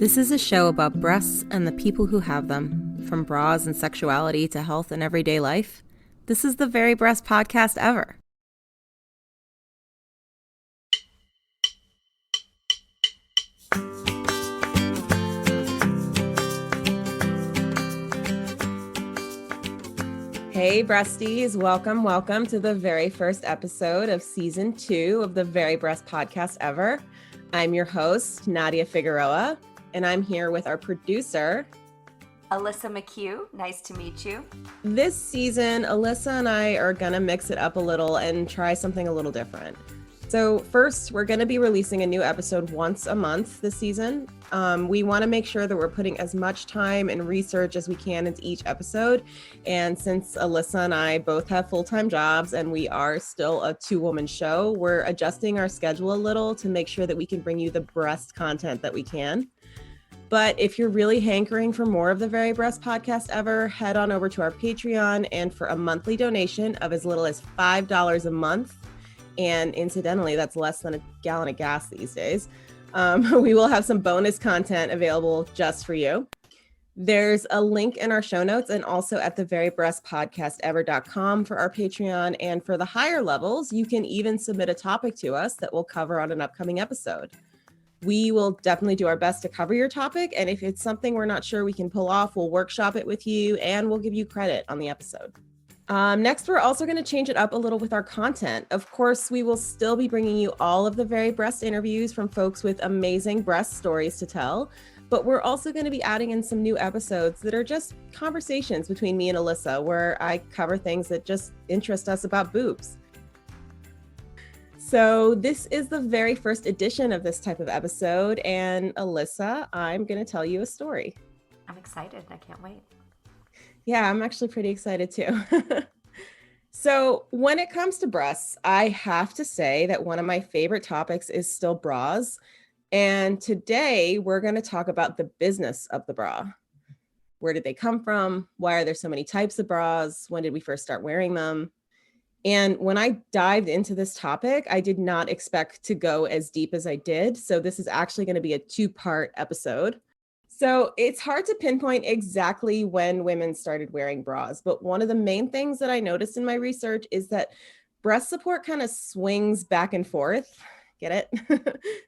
This is a show about breasts and the people who have them, from bras and sexuality to health and everyday life. This is the very breast podcast ever. Hey Breasties, welcome to the very first episode of season 2 of the very breast podcast ever. I'm your host, Nadia Figueroa, and I'm here with our producer, Alissa McHugh. Nice to meet you. This season, Alissa and I are gonna mix it up a little and try something a little different. So first, we're gonna be releasing a new episode once a month this season. We wanna make sure that we're putting as much time and research as we can into each episode. And since Alissa and I both have full-time jobs and we are still a two-woman show, we're adjusting our schedule a little to make sure that we can bring you the breast content that we can. But if you're really hankering for more of the very breast podcast ever, head on over to our Patreon, and for a monthly donation of as little as $5 a month, and incidentally, that's less than a gallon of gas these days, we will have some bonus content available just for you. There's a link in our show notes and also at theverybreastpodcastever.com for our Patreon. And for the higher levels, you can even submit a topic to us that we'll cover on an upcoming episode. We will definitely do our best to cover your topic. And if it's something we're not sure we can pull off, we'll workshop it with you and we'll give you credit on the episode. Next, we're also going to change it up a little with our content. Of course, we will still be bringing you all of the very breast interviews from folks with amazing breast stories to tell, but we're also going to be adding in some new episodes that are just conversations between me and Alissa, where I cover things that just interest us about boobs. So this is the very first edition of this type of episode, and Alissa, I'm going to tell you a story. I'm excited. I can't wait. Yeah, I'm actually pretty excited too. So when it comes to breasts, I have to say that one of my favorite topics is still bras. And today we're going to talk about the business of the bra. Where did they come from? Why are there so many types of bras? When did we first start wearing them? And when I dived into this topic, I did not expect to go as deep as I did. So this is actually going to be a 2-part episode. So it's hard to pinpoint exactly when women started wearing bras, but one of the main things that I noticed in my research is that breast support kind of swings back and forth, get it,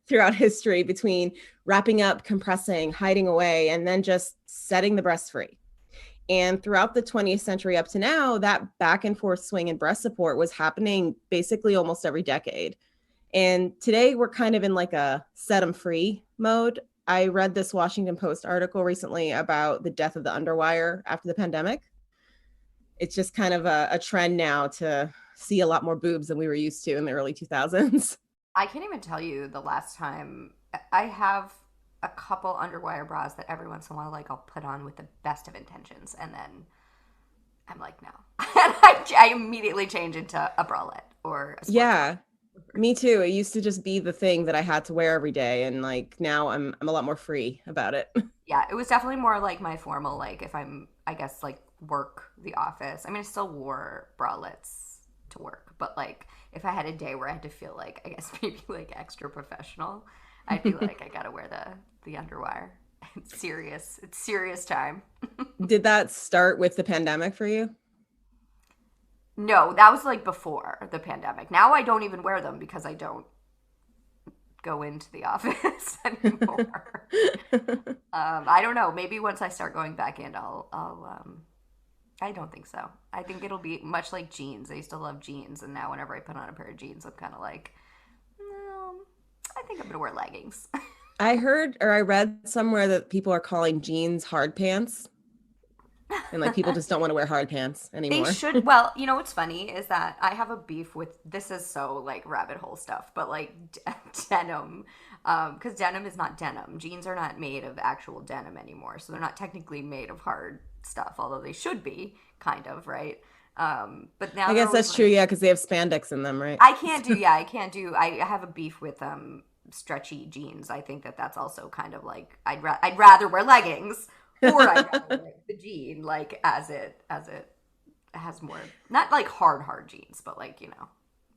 throughout history between wrapping up, compressing, hiding away, and then just setting the breast free. And throughout the 20th century up to now, that back and forth swing in breast support was happening basically almost every decade. And today we're kind of in like a set them free mode. I read this Washington Post article recently about the death of the underwire after the pandemic. It's just kind of a trend now to see a lot more boobs than we were used to in the early 2000s. I can't even tell you the last time. I have a couple underwire bras that every once in a while, like, I'll put on with the best of intentions, and then I'm like, no. And I immediately change into a bralette or a Yeah. Me too. It used to just be the thing that I had to wear every day, and like now I'm a lot more free about it. Yeah, it was definitely more like my formal, like if I'm, I guess, like work, the office. I mean, I still wore bralettes to work, but like if I had a day where I had to feel like, I guess maybe like extra professional, I'd be like, I gotta wear the underwire. It's serious. It's serious time. Did that start with the pandemic for you? No, that was like before the pandemic. Now I don't even wear them because I don't go into the office anymore. I don't know. Maybe once I start going back in, I'll I don't think so. I think it'll be much like jeans. I used to love jeans, and now whenever I put on a pair of jeans, I'm kind of like, no, I think I'm gonna wear leggings. I heard, or I read somewhere that people are calling jeans hard pants. And like people just don't want to wear hard pants anymore. They should. Well, you know what's funny is that I have a beef with, this is so like rabbit hole stuff, but like denim, because denim is not denim. Jeans are not made of actual denim anymore, so they're not technically made of hard stuff, although they should be, kind of, right? But now I guess that's true, yeah, because they have spandex in them, right? I have a beef with stretchy jeans. I think that's also kind of like, I'd rather wear leggings. Or I'd rather wear the jean, like, as it has more, not like hard jeans, but like, you know.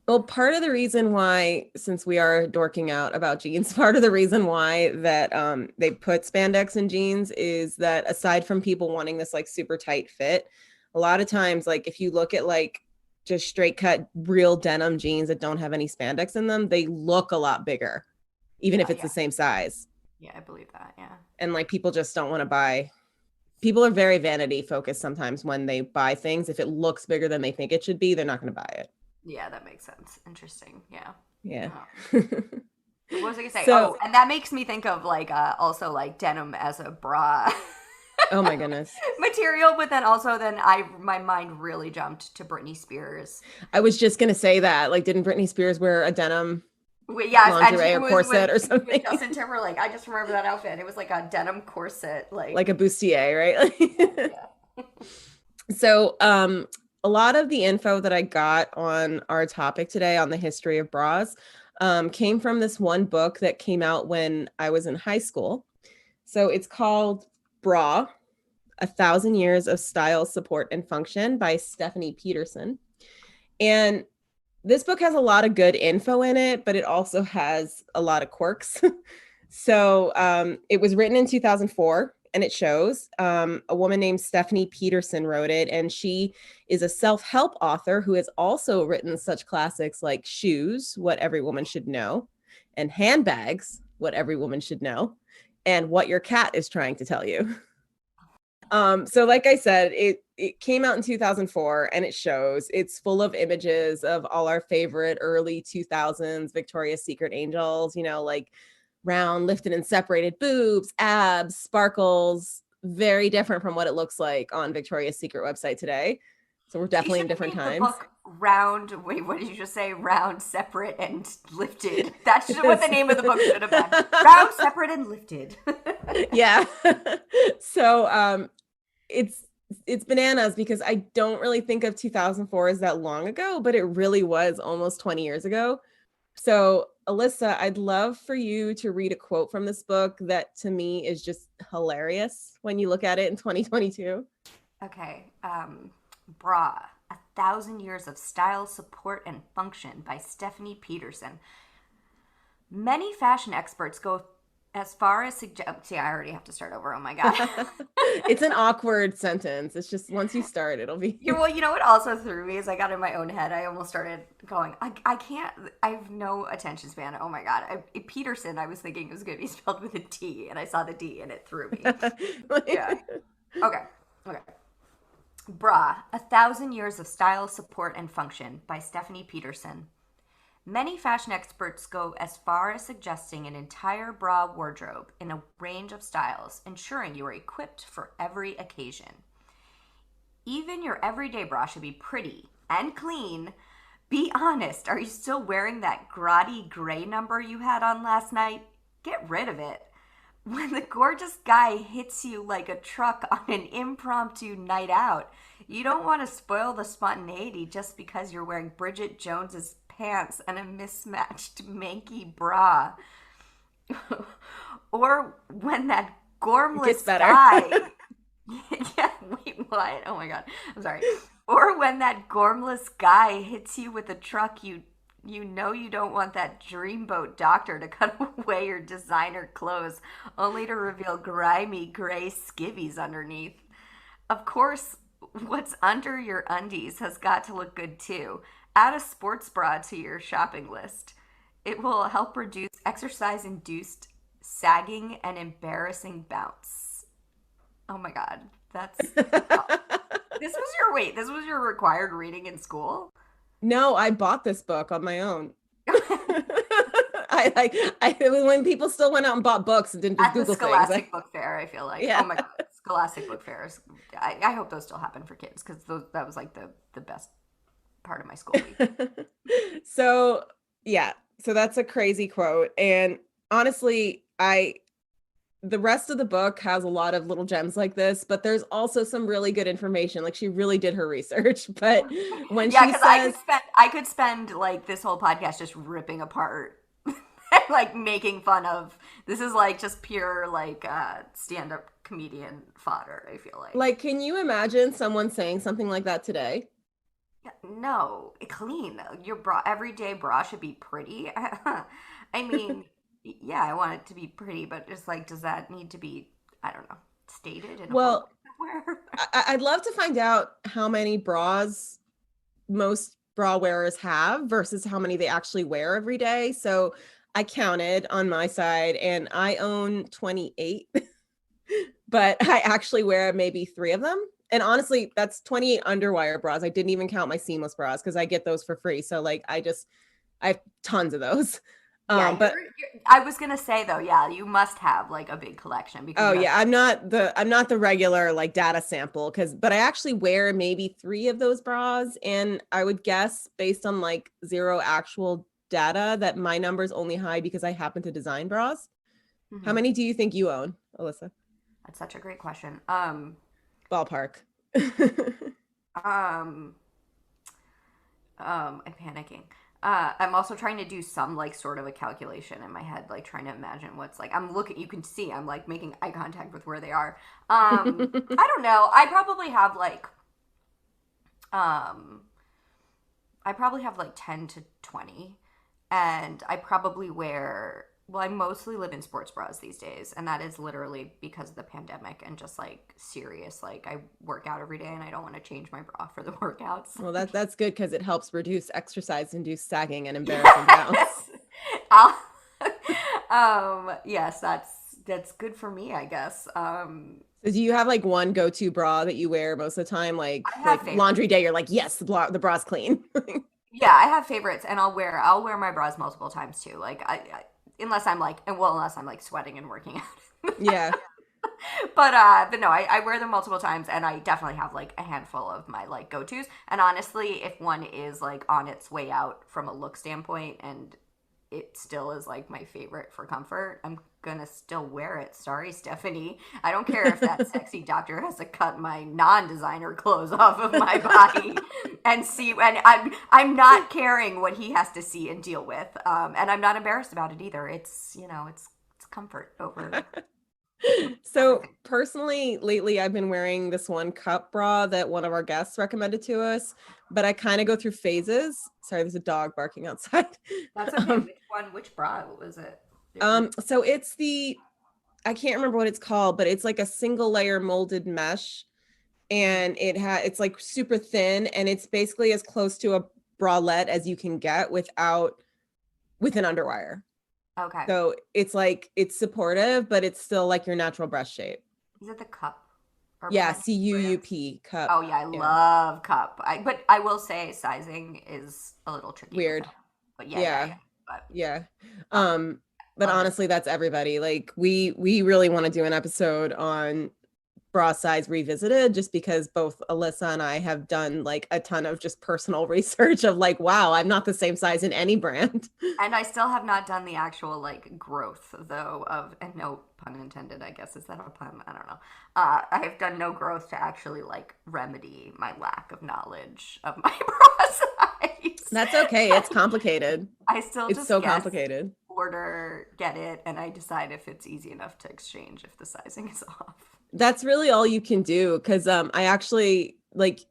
Well, part of the reason why, since we are dorking out about jeans, part of the reason why that they put spandex in jeans is that aside from people wanting this like super tight fit, a lot of times, like if you look at like just straight cut real denim jeans that don't have any spandex in them, they look a lot bigger, even if Yeah, it's the yeah. same size. Yeah, I believe that. Yeah. And like people just don't want to buy. People are very vanity focused sometimes when they buy things. If it looks bigger than they think it should be, they're not going to buy it. Yeah, that makes sense. Interesting. Yeah. Yeah. What was I gonna say? So, Oh, and that makes me think of like also like denim as a bra oh my goodness. material, but then also then I my mind really jumped to Britney Spears. I was just gonna say that. Like, didn't Britney Spears wear a denim Yes, and lingerie it or was corset or with something? Justin Timberlake. I just remember that outfit. It was like a denim corset, like Like a bustier, right? yeah. So, a lot of the info that I got on our topic today on the history of bras came from this one book that came out when I was in high school. So it's called Bra, A Thousand Years of Style, Support, and Function by Stephanie Peterson. And this book has a lot of good info in it, but it also has a lot of quirks. So it was written in 2004, and it shows a woman named Stephanie Peterson wrote it, and she is a self-help author who has also written such classics like Shoes, What Every Woman Should Know, and Handbags, What Every Woman Should Know, and What Your Cat is Trying to Tell You. So like I said, it came out in 2004, and it shows. It's full of images of all our favorite early 2000s Victoria's Secret angels, you know, like round, lifted and separated boobs, abs, sparkles, very different from what it looks like on Victoria's Secret website today. So we're She definitely should in have different named the times. book Round. Wait, what did you just say? Round, separate, and lifted. That's what the name of the book should have been. Round, separate, and lifted. Yeah. So it's it's bananas because I don't really think of 2004 as that long ago, but it really was almost 20 years ago. So, Alissa, I'd love for you to read a quote from this book that to me is just hilarious when you look at it in 2022. Okay. Bra, A Thousand Years of Style, Support, and Function by Stephanie Peterson. Many fashion experts go as far as suggest. See, I already have to start over. Oh my God. It's an awkward sentence. It's just once you start, it'll be. Well, you know what also threw me is I got in my own head. I almost started going, I can't, I have no attention span. Oh my God. Peterson, I was thinking it was going to be spelled with a T, and I saw the D and it threw me. Yeah. Okay. Okay. Bra, A Thousand Years of Style, Support, and Function by Stephanie Peterson. Many fashion experts go as far as suggesting an entire bra wardrobe in a range of styles, ensuring you are equipped for every occasion. Even your everyday bra should be pretty and clean. Be honest, are you still wearing that grotty gray number you had on last night? Get rid of it. When the gorgeous guy hits you like a truck on an impromptu night out, you don't want to spoil the spontaneity just because you're wearing Bridget Jones's pants and a mismatched manky bra. Or when that gormless guy yeah, wait, what? Oh my God. I'm sorry. Or when that gormless guy hits you with a truck, you know you don't want that dreamboat doctor to cut away your designer clothes, only to reveal grimy gray skivvies underneath. Of course, what's under your undies has got to look good too. Add a sports bra to your shopping list. It will help reduce exercise-induced sagging and embarrassing bounce. Oh my God, that's this was your required reading in school? No, I bought this book on my own. I when people still went out and bought books and didn't just At the Google Scholastic things. Book Fair, I feel like. Yeah. Oh my God, Scholastic Book Fairs. I hope those still happen for kids because that was like the best part of my school week. So yeah, so that's a crazy quote. And honestly, the rest of the book has a lot of little gems like this, but there's also some really good information. Like she really did her research. But when Yeah, she because says I could spend like this whole podcast just ripping apart like making fun of this is like just pure like stand-up comedian fodder, I feel like. can you imagine someone saying something like that today? No, clean. Your bra, everyday bra should be pretty. I mean, yeah, I want it to be pretty, but it's like, does that need to be, I don't know, stated in a photo Well, somewhere? I'd love to find out how many bras most bra wearers have versus how many they actually wear every day. So I counted on my side and I own 28, but I actually wear maybe three of them. And honestly, that's 28 underwire bras. I didn't even count my seamless bras because I get those for free. So like I have tons of those. Yeah, But I was gonna say though, yeah, you must have like a big collection because oh you have. yeah, I'm not the regular like data sample but I actually wear maybe three of those bras, and I would guess based on like zero actual data that my number's only high because I happen to design bras. How Mhm. many do you think you own, Alissa? That's such a great question. Ballpark. Um, I'm panicking. I'm also trying to do some like sort of a calculation in my head, like trying to imagine what's like. I'm looking. You can see I'm like making eye contact with where they are. I don't know. Um, I probably have like 10 to 20, and I probably wear. Well, I mostly live in sports bras these days, and that is literally because of the pandemic and just like serious. Like I work out every day, and I don't want to change my bra for the workouts. Well, that's good because it helps reduce exercise-induced sagging and embarrassing bounce. Yes. I'll, yes, that's good for me, I guess. So do you have like one go-to bra that you wear most of the time? Like I have like laundry favorites. day, you're like, yes, the bra's clean. Yeah, I have favorites, and I'll wear my bras multiple times too. Like unless I'm like sweating and working out. Yeah. But no, I wear them multiple times, and I definitely have like a handful of my like go tos. And honestly, if one is like on its way out from a look standpoint, and it still is like my favorite for comfort, I'm gonna still wear it. Sorry, Stephanie. I don't care if that sexy doctor has to cut my non-designer clothes off of my body and see. And I'm not caring what he has to see and deal with. And I'm not embarrassed about it either. It's comfort over So everything. personally, lately I've been wearing this one cup bra that one of our guests recommended to us, but I kind of go through phases. Sorry, there's a dog barking outside. That's okay. Um, Which one? Which bra was it? That you're. so it's I can't remember what it's called, but it's like a single layer molded mesh, Mhm. and it's like super thin, and it's basically as close to a bralette as you can get with an underwire. Okay. So it's like it's supportive, but it's still like your natural breast shape. Is it the cup or Yeah, brand brand? CUUP cup. Oh yeah, I Yeah. love cup. But I will say sizing is a little tricky with Weird. that. But yeah, yeah, Yeah. yeah. But Yeah. um, But love it. honestly, that's everybody. Like we really want to do an episode on bra size revisited just because both Alissa and I have done like a ton of just personal research of like, wow, I'm not the same size in any brand. And I still have not done the actual like growth though of, and no pun intended, I guess. Is that a pun? I don't know. I have done no growth to actually like remedy my lack of knowledge of my bra size. That's okay. It's complicated. I still It's just so guess, complicated. order, get it, and I decide if it's easy enough to exchange if the sizing is off. That's really all you can do because I actually like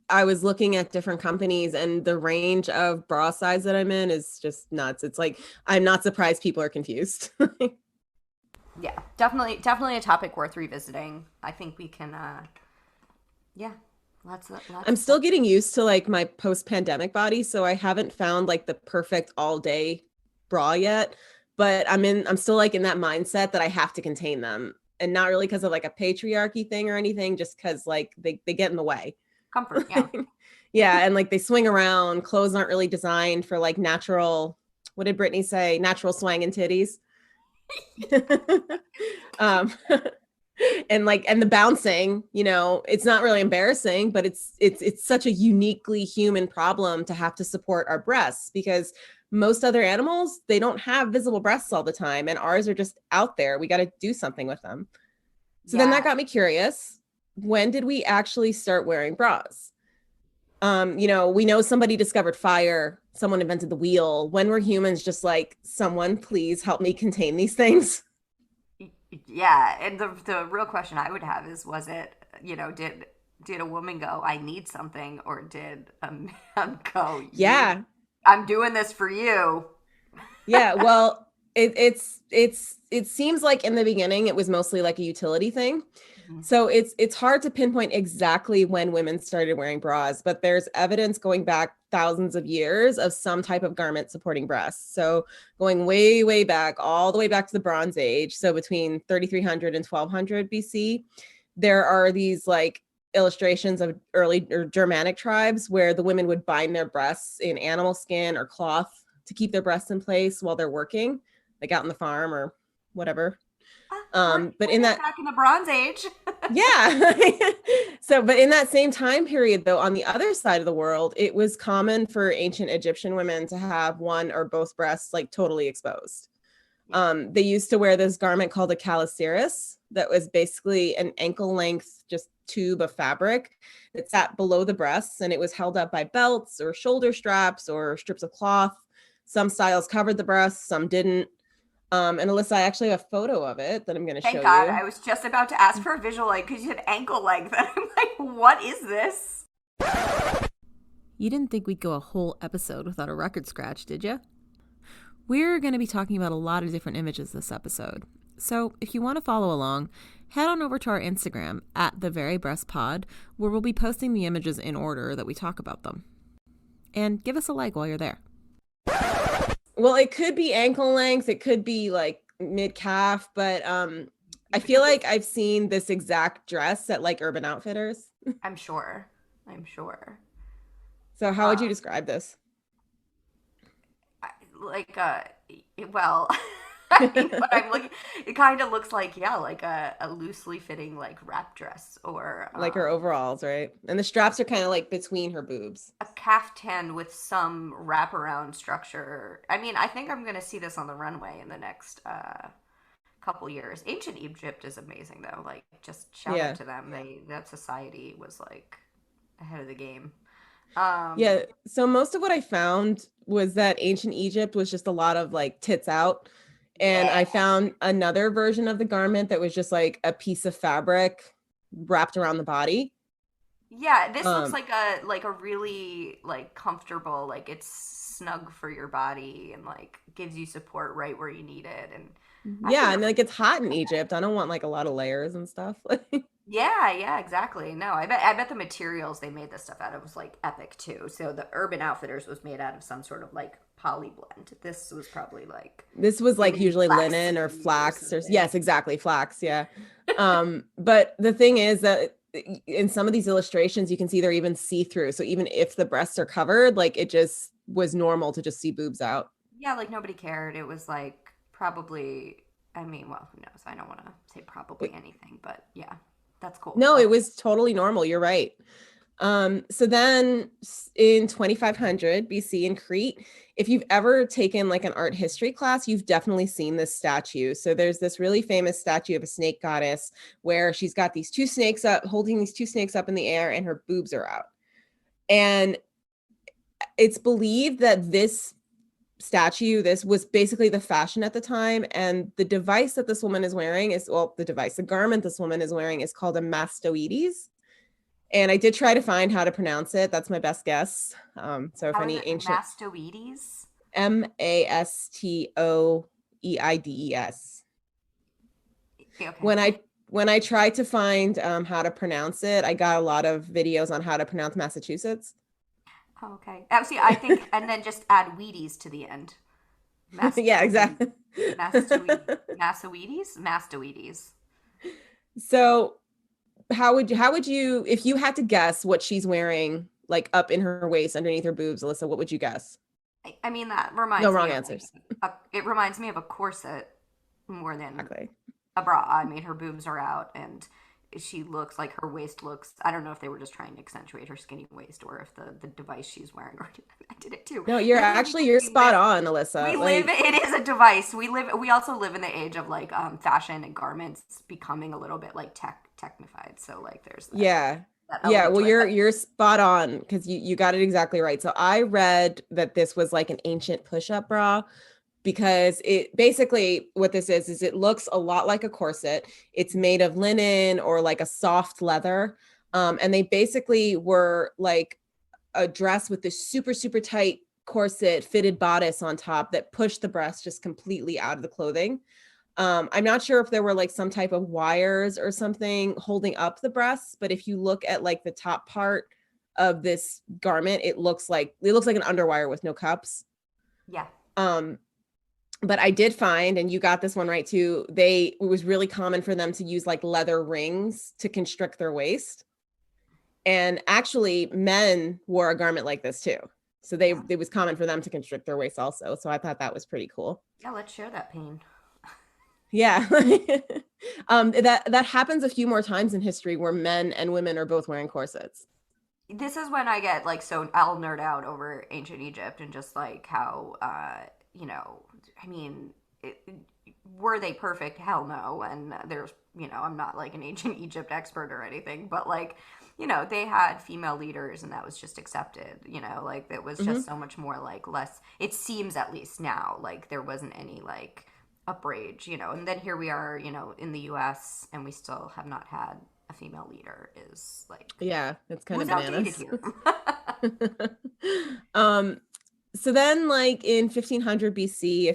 I was looking at different companies and the range of bra size that I'm in is just nuts. It's like I'm not surprised people are confused. Yeah, definitely a topic worth revisiting. I think we can yeah, lots I'm of still stuff. getting used to like my post-pandemic body, so I haven't found like the perfect all-day bra yet, but I'm still like in that mindset that I have to contain them. And not really because of like a patriarchy thing or anything, just because like they get in the way. Comfort, yeah. Yeah, and like they swing around. Clothes aren't really designed for like natural, what did Brittany say? Natural swanging titties. um and the bouncing, it's not really embarrassing, but it's such a uniquely human problem to have to support our breasts because most other animals, they don't have visible breasts all the time, and ours are just out there. We got to do something with them. So then that Yeah. got me curious. When did we actually start wearing bras? We know somebody discovered fire, someone invented the wheel. When were humans just like, someone please help me contain these things? Yeah, and the real question I would have is was it, did did a woman go, I need something, or did a man go, Yeah. I'm doing this for you? Yeah. Well, it seems like in the beginning it was mostly like a utility thing. Mhm. So it's hard to pinpoint exactly when women started wearing bras, but there's evidence going back thousands of years of some type of garment supporting breasts. So going way, way back, all the way back to the Bronze Age. So between 3300 and 1200 BC, there are these like illustrations of early or Germanic tribes where the women would bind their breasts in animal skin or cloth to keep their breasts in place while they're working, like out in the farm or whatever. Working But in women that back in the Bronze Age. yeah. So, but in that same time period, though, on the other side of the world, it was common for ancient Egyptian women to have one or both breasts like totally exposed. Yeah. They used to wear this garment called a calisceris that was basically an ankle length, just tube of fabric that sat below the breasts, and it was held up by belts or shoulder straps or strips of cloth. Some styles covered the breasts, some didn't. And Alissa, I actually have a photo of it that I'm going to Thank show God. you. I was just about to ask for a visual, like, because you said ankle length. And I'm like, what is this? You didn't think we'd go a whole episode without a record scratch, did you? We're going to be talking about a lot of different images this episode. So if you want to follow along, head on over to our Instagram at @TheVeryBreastPod, where we'll be posting the images in order that we talk about them. And give us a like while you're there. Well, it could be ankle length, it could be like mid calf, but I feel like I've seen this exact dress at like Urban Outfitters. I'm sure. I'm sure. So how would you describe this? Like, well, I mean, what I'm looking, it kind of looks like, yeah, like a loosely fitting, like, wrap dress or Like her overalls, right? And the straps are kind of like between her boobs. a caftan with some wraparound structure. I mean, I think I'm going to see this on the runway in the next couple years. Ancient Egypt is amazing, though. Like, just shout out Yeah. to them. That society was, like, ahead of the game. Yeah. So most of what I found was that ancient Egypt was just a lot of like tits out. And Yeah. I found another version of the garment that was just like a piece of fabric wrapped around the body. Yeah, this looks Um, like a really like comfortable, like it's snug for your body and like gives you support right where you need it. And I think yeah, and like it's hot in Egypt. I don't want like a lot of layers and stuff. yeah, exactly. No, I bet the materials they made this stuff out of was like epic too. So the Urban Outfitters was made out of some sort of like poly blend. This was probably like This was like maybe usually linen or flaxseed or flax or something. yes, exactly, flax, yeah. But the thing is that in some of these illustrations you can see they're even see-through. So even if the breasts are covered, like it just was normal to just see boobs out. Yeah, like nobody cared. It was like probably, I mean, well, who knows? I don't want to say probably anything, but yeah, that's cool. No, it was totally normal. You're right. So then in 2500 BC in Crete, if you've ever taken like an art history class, you've definitely seen this statue. So there's this really famous statue of a snake goddess where she's got these two snakes up, holding these two snakes up in the air, and her boobs are out. And it's believed that this statue, this was basically the fashion at the time. And the device that this woman is wearing is, well, the garment this woman is wearing is called a mastoides. And I did try to find how to pronounce it. That's my best guess. So if How is any it ancient mastoides? Mastoides. Okay. When I tried to find how to pronounce it, I got a lot of videos on how to pronounce Massachusetts. Oh, okay. Oh, see, I think, and then just add Wheaties to the end. Yeah, exactly. Mastoides? Mastoides. So how would you, if you had to guess what she's wearing, like up in her waist underneath her boobs, Alyssa, what would you guess? I mean, that reminds No me wrong of answers. it reminds me of a corset more than Exactly. a bra. I mean, her boobs are out and she looks like her waist looks. I don't know if they were just trying to accentuate her skinny waist or if the device she's wearing. I did it too. No, you're spot on, Alyssa. We Like, live. It is a device. We also live in the age of like fashion and garments becoming a little bit like technified. So like there's yeah. that Yeah, element well, to it. you're spot on because you got it exactly right. So I read that this was like an ancient push-up bra because it basically what this is it looks a lot like a corset. It's made of linen or like a soft leather. And they basically were like a dress with this super, super tight corset fitted bodice on top that pushed the breast just completely out of the clothing. I'm not sure if there were like some type of wires or something holding up the breasts, but if you look at like the top part of this garment, it looks like an underwire with no cups. Yeah. But I did find, and you got this one right too, it was really common for them to use like leather rings to constrict their waist. And actually men wore a garment like this too. So it was common for them to constrict their waist also. So I thought that was pretty cool. Yeah, let's share that pain. Yeah. That happens a few more times in history where men and women are both wearing corsets. This is when I get like, so I'll nerd out over ancient Egypt and just like how I mean, were they perfect? Hell no. And there's, I'm not like an ancient Egypt expert or anything, but like, they had female leaders and that was just accepted, like it was just so much more like less, it seems at least now, like there wasn't any like outrage, and then here we are, in the US and we still have not had a female leader is like, yeah, it's kind of bananas. So then like in 1500 BC,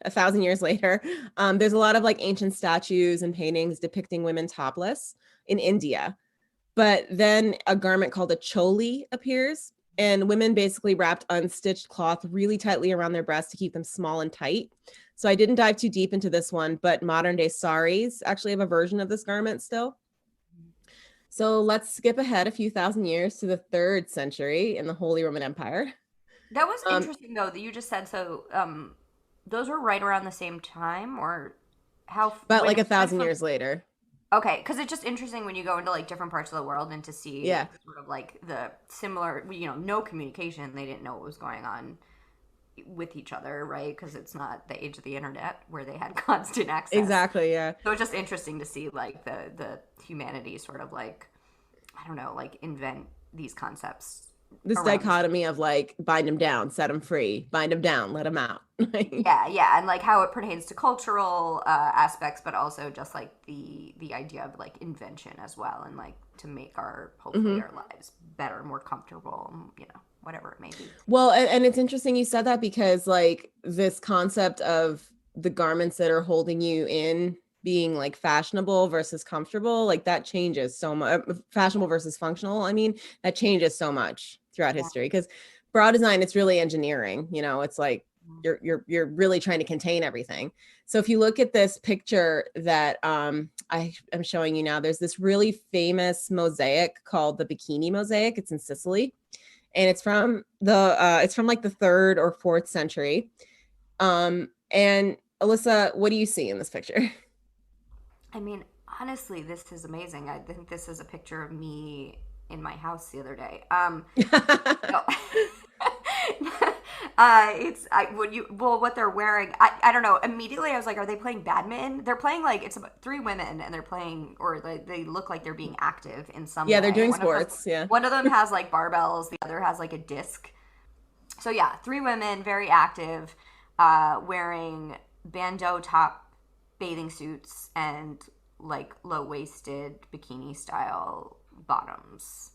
1,000 years later, there's a lot of like ancient statues and paintings depicting women topless in India. But then a garment called a choli appears, and women basically wrapped unstitched cloth really tightly around their breasts to keep them small and tight. So I didn't dive too deep into this one, but modern day saris actually have a version of this garment still. So let's skip ahead a few thousand years to the 3rd century in the Holy Roman Empire. That was interesting though that you just said. So those were right around the same time, or how? About like 1,000 years later. Okay, because it's just interesting when you go into like different parts of the world and to see sort of like the similar, no communication. They didn't know what was going on with each other, right? Because it's not the age of the internet where they had constant access. Exactly, yeah. So it's just interesting to see like the humanity sort of like, I don't know, like invent these concepts. This dichotomy of like bind them down, set them free, bind them down, let them out. yeah, and like how it pertains to cultural aspects, but also just like the idea of like invention as well, and like to make hopefully our lives better, more comfortable, whatever it may be. Well, and it's interesting you said that because like this concept of the garments that are holding you in being like fashionable versus comfortable, like that changes so much. Fashionable versus functional, I mean, that changes so much throughout history, because bra design, it's really engineering, it's like you're really trying to contain everything. So if you look at this picture that I am showing you now, there's this really famous mosaic called the Bikini Mosaic. It's in Sicily, and it's from like the 3rd or 4th century. And Alissa, what do you see in this picture? I mean, honestly, this is amazing. I think this is a picture of me in my house the other day. What they're wearing, I don't know. Immediately I was like, are they playing badminton? They're playing like, it's about 3 women and they're playing, or they look like they're being active in some way. They're doing sports. One of them has like barbells, the other has like a disc. So yeah, 3 women, very active, wearing bandeau top bathing suits and like low-waisted bikini style bottoms.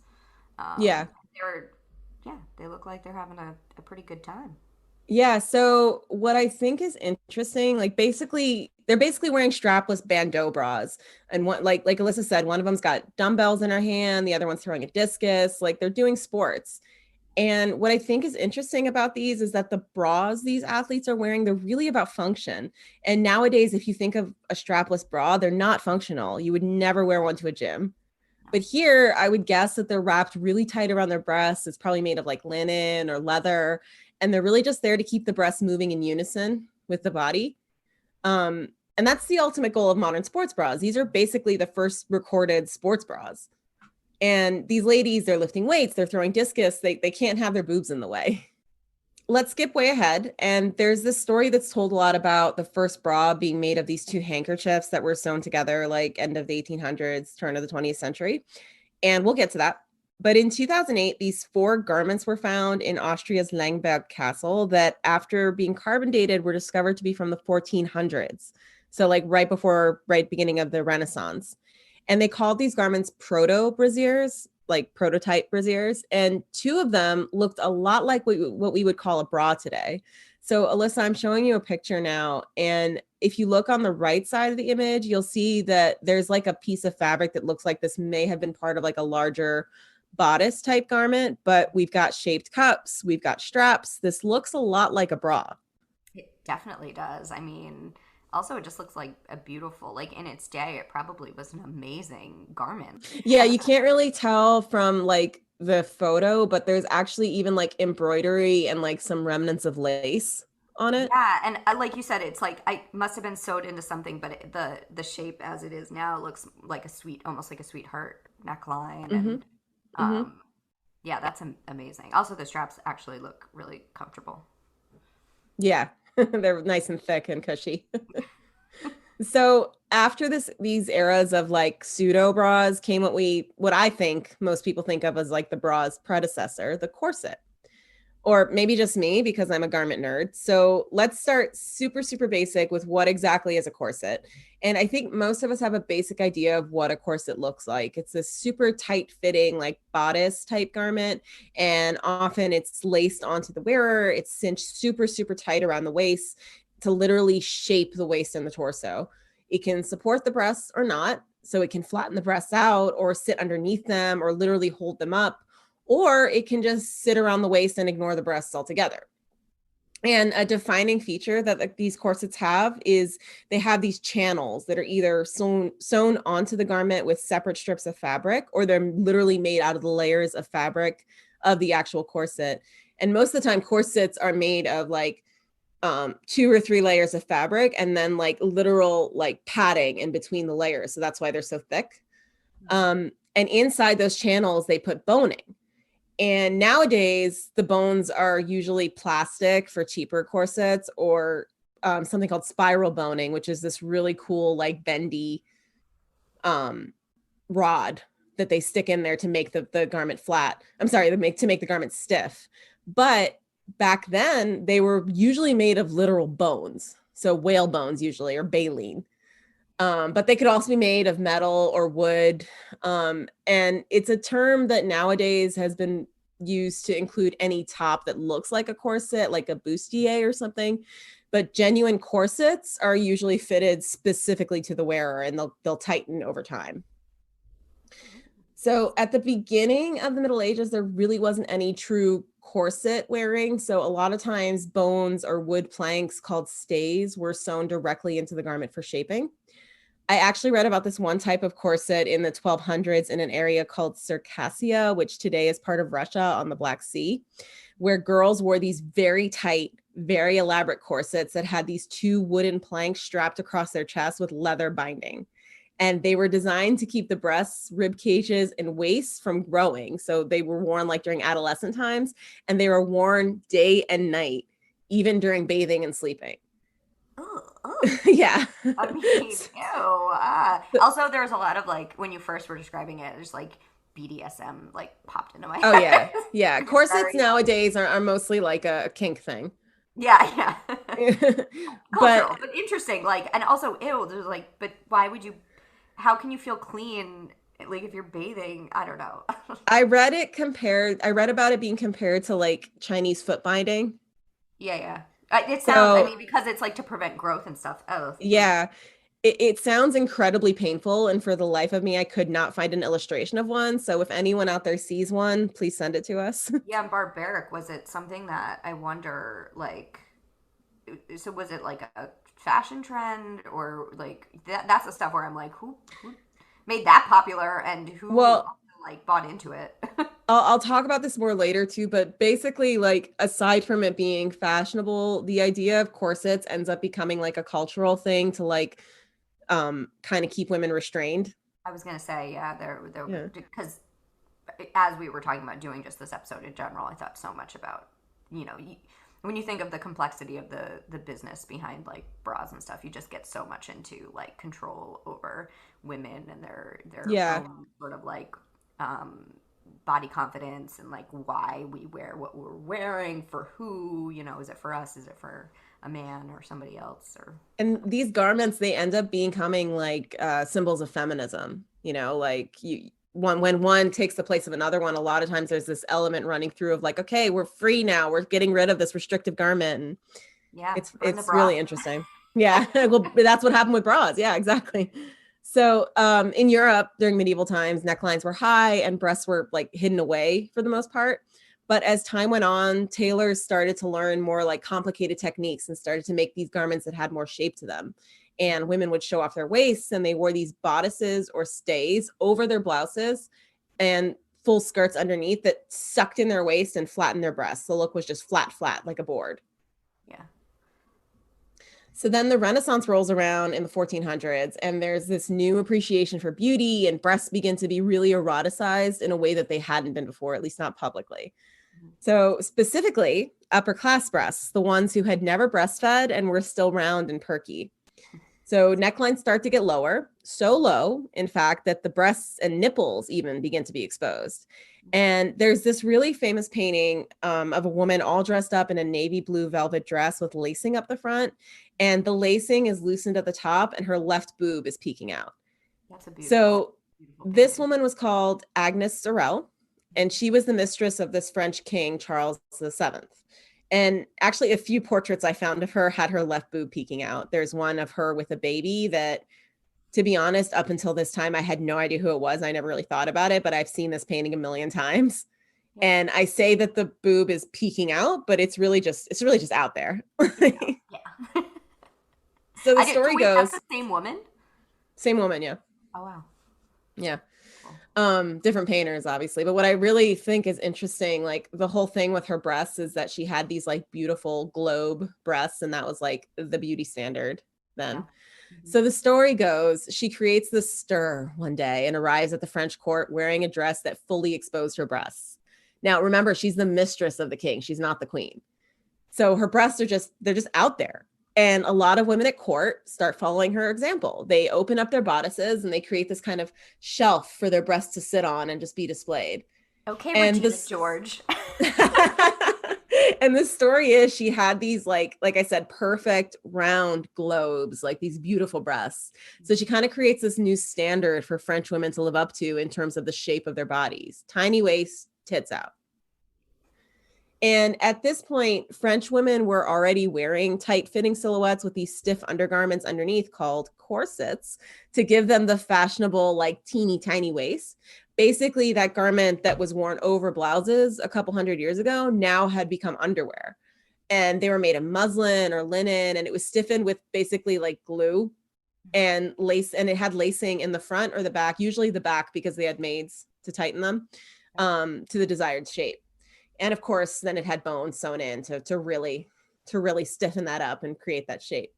They look like they're having a pretty good time. Yeah, so what I think is interesting, like they're basically wearing strapless bandeau bras, and one like Alissa said, one of them's got dumbbells in her hand, the other one's throwing a discus, like they're doing sports. And what I think is interesting about these is that the bras these athletes are wearing, they're really about function. And nowadays, if you think of a strapless bra, they're not functional. You would never wear one to a gym. But here, I would guess that they're wrapped really tight around their breasts. It's probably made of like linen or leather. And they're really just there to keep the breasts moving in unison with the body. And that's the ultimate goal of modern sports bras. These are basically the first recorded sports bras. And these ladies, they're lifting weights, they're throwing discus, they can't have their boobs in the way. Let's skip way ahead. And there's this story that's told a lot about the first bra being made of these 2 handkerchiefs that were sewn together like end of the 1800s, turn of the 20th century. And we'll get to that. But in 2008, these 4 garments were found in Austria's Langberg Castle that after being carbon dated were discovered to be from the 1400s. So like right beginning of the Renaissance. And they called these garments proto brassieres, like prototype brassieres. And two of them looked a lot like what we would call a bra today. So, Alissa, I'm showing you a picture now. And if you look on the right side of the image, you'll see that there's like a piece of fabric that looks like this may have been part of like a larger bodice type garment, but we've got shaped cups, we've got straps. This looks a lot like a bra. It definitely does. I mean, also it just looks like a beautiful, like in its day, it probably was an amazing garment. Yeah, you can't really tell from like the photo, but there's actually even like embroidery and like some remnants of lace on it. Yeah, and like you said, it's like I must have been sewed into something, but the shape as it is now looks like a sweet, almost like a sweetheart neckline, Hmm. and Hmm. um, yeah, that's amazing. Also, the straps actually look really comfortable. Yeah, they're nice and thick and cushy. So after these eras of like pseudo bras came what I think most people think of as like the bra's predecessor, the corset. Or maybe just me because I'm a garment nerd. So let's start super, super basic with what exactly is a corset. And I think most of us have a basic idea of what a corset looks like. It's a super tight fitting, like bodice type garment. And often it's laced onto the wearer. It's cinched super, super tight around the waist to literally shape the waist and the torso. It can support the breasts or not. So it can flatten the breasts out or sit underneath them or literally hold them up, or it can just sit around the waist and ignore the breasts altogether. And a defining feature that like, these corsets have is they have these channels that are either sewn onto the garment with separate strips of fabric, or they're literally made out of the layers of fabric of the actual corset. And most of the time, corsets are made of like two or three layers of fabric and then like literal like padding in between the layers. So that's why they're so thick. And inside those channels, they put boning. And nowadays, the bones are usually plastic for cheaper corsets or something called spiral boning, which is this really cool, like bendy um, rod that they stick in there to make the garment flat. I'm sorry, to make the garment stiff. But back then, they were usually made of literal bones. So whale bones usually, or baleen. But they could also be made of metal or wood. And it's a term that nowadays has been used to include any top that looks like a corset, like a bustier or something. But genuine corsets are usually fitted specifically to the wearer, and they'll tighten over time. So at the beginning of the Middle Ages, there really wasn't any true corset wearing. So a lot of times bones or wood planks called stays were sewn directly into the garment for shaping. I actually read about this one type of corset in the 1200s in an area called Circassia, which today is part of Russia on the Black Sea, where girls wore these very tight, very elaborate corsets that had these two wooden planks strapped across their chest with leather binding. And they were designed to keep the breasts, rib cages, and waists from growing. So they were worn like during adolescent times, and they were worn day and night, even during bathing and sleeping. Oh, oh. Yeah. I mean, ew. Also, there's a lot of like when you first were describing it, there's like BDSM like popped into my Oh head. yeah. Yeah. Which is Corsets very nowadays are mostly like a kink thing. yeah, yeah. But Cultural, but interesting. Like, and also, ew. There's like, but why would you? How can you feel clean? Like if you're bathing, I don't know. I read about it being compared to like Chinese foot binding. Yeah, yeah. It sounds. I So mean, because it's like to prevent growth and stuff. Oh, yeah, it sounds incredibly painful. And for the life of me, I could not find an illustration of one. So if anyone out there sees one, please send it to us. yeah. And barbaric. Was it something that I wonder? Like, so was it like a fashion trend or like that's the stuff where I'm like, who made that popular and who Well, like bought into it? I'll talk about this more later too, but basically, like, aside from it being fashionable, the idea of corsets ends up becoming like a cultural thing to like kind of keep women restrained. I was gonna say, yeah, there, Yeah. because as we were talking about doing just this episode in general, I thought so much about, you know, when you think of the complexity of the business behind like bras and stuff, you just get so much into like control over women and their Yeah. own sort of like body confidence and like why we wear what we're wearing for who, you know, is it for us, is it for a man or somebody else or And these garments, they end up becoming like symbols of feminism. like when one takes the place of another one, a lot of times there's this element running through of like, okay, we're free now. We're getting rid of this restrictive garment. And Yeah, it's really interesting. Yeah. Well, that's what happened with bras. Yeah, exactly. So in Europe during medieval times, necklines were high and breasts were like hidden away for the most part. But as time went on, tailors started to learn more like complicated techniques and started to make these garments that had more shape to them. And women would show off their waists, and they wore these bodices or stays over their blouses and full skirts underneath that sucked in their waist and flattened their breasts. The look was just flat, like a board. Yeah. So then the Renaissance rolls around in the 1400s, and there's this new appreciation for beauty, and breasts begin to be really eroticized in a way that they hadn't been before, at least not publicly. So specifically, upper class breasts, the ones who had never breastfed and were still round and perky. So necklines start to get lower, so low, in fact, that the breasts and nipples even begin to be exposed. And there's this really famous painting of a woman all dressed up in a navy blue velvet dress with lacing up the front. And the lacing is loosened at the top and her left boob is peeking out. That's a beautiful. So this woman was called Agnes Sorel, and she was the mistress of this French king, Charles VII. And actually, a few portraits I found of her had her left boob peeking out. There's one of her with a baby that, to be honest, up until this time, I had no idea who it was. I never really thought about it, but I've seen this painting a million times. Yeah. And I say that the boob is peeking out, but it's really just out there. Yeah. So the story goes. That's the same woman? Same woman, yeah. Oh, wow. Yeah. Different painters, obviously. But what I really think is interesting, like the whole thing with her breasts is that she had these like beautiful globe breasts, and that was like the beauty standard then. Yeah. Mm-hmm. So the story goes, she creates this stir one day and arrives at the French court wearing a dress that fully exposed her breasts. Now, remember, she's the mistress of the king. She's not the queen. So her breasts they're just out there. And a lot of women at court start following her example. They open up their bodices and they create this kind of shelf for their breasts to sit on and just be displayed. Okay, and Regina George. And the story is she had these, like I said, perfect round globes, like these beautiful breasts. So she kind of creates this new standard for French women to live up to in terms of the shape of their bodies. Tiny waist, tits out. And at this point, French women were already wearing tight-fitting silhouettes with these stiff undergarments underneath called corsets to give them the fashionable, like teeny tiny waist. Basically, that garment that was worn over blouses a couple hundred years ago now had become underwear. And they were made of muslin or linen, and it was stiffened with basically like glue and lace, and it had lacing in the front or the back, usually the back because they had maids to tighten them to the desired shape. And of course, then it had bones sewn in to really stiffen that up and create that shape.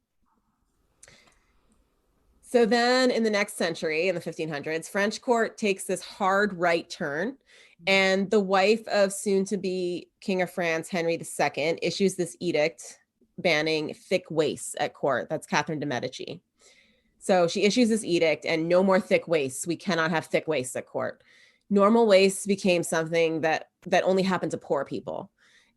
So then in the next century, in the 1500s, French court takes this hard right turn, and the wife of soon-to-be King of France, Henry II, issues this edict banning thick waists at court. That's Catherine de Medici. So she issues this edict, and no more thick waists. We cannot have thick waists at court. Normal waists became something that only happened to poor people.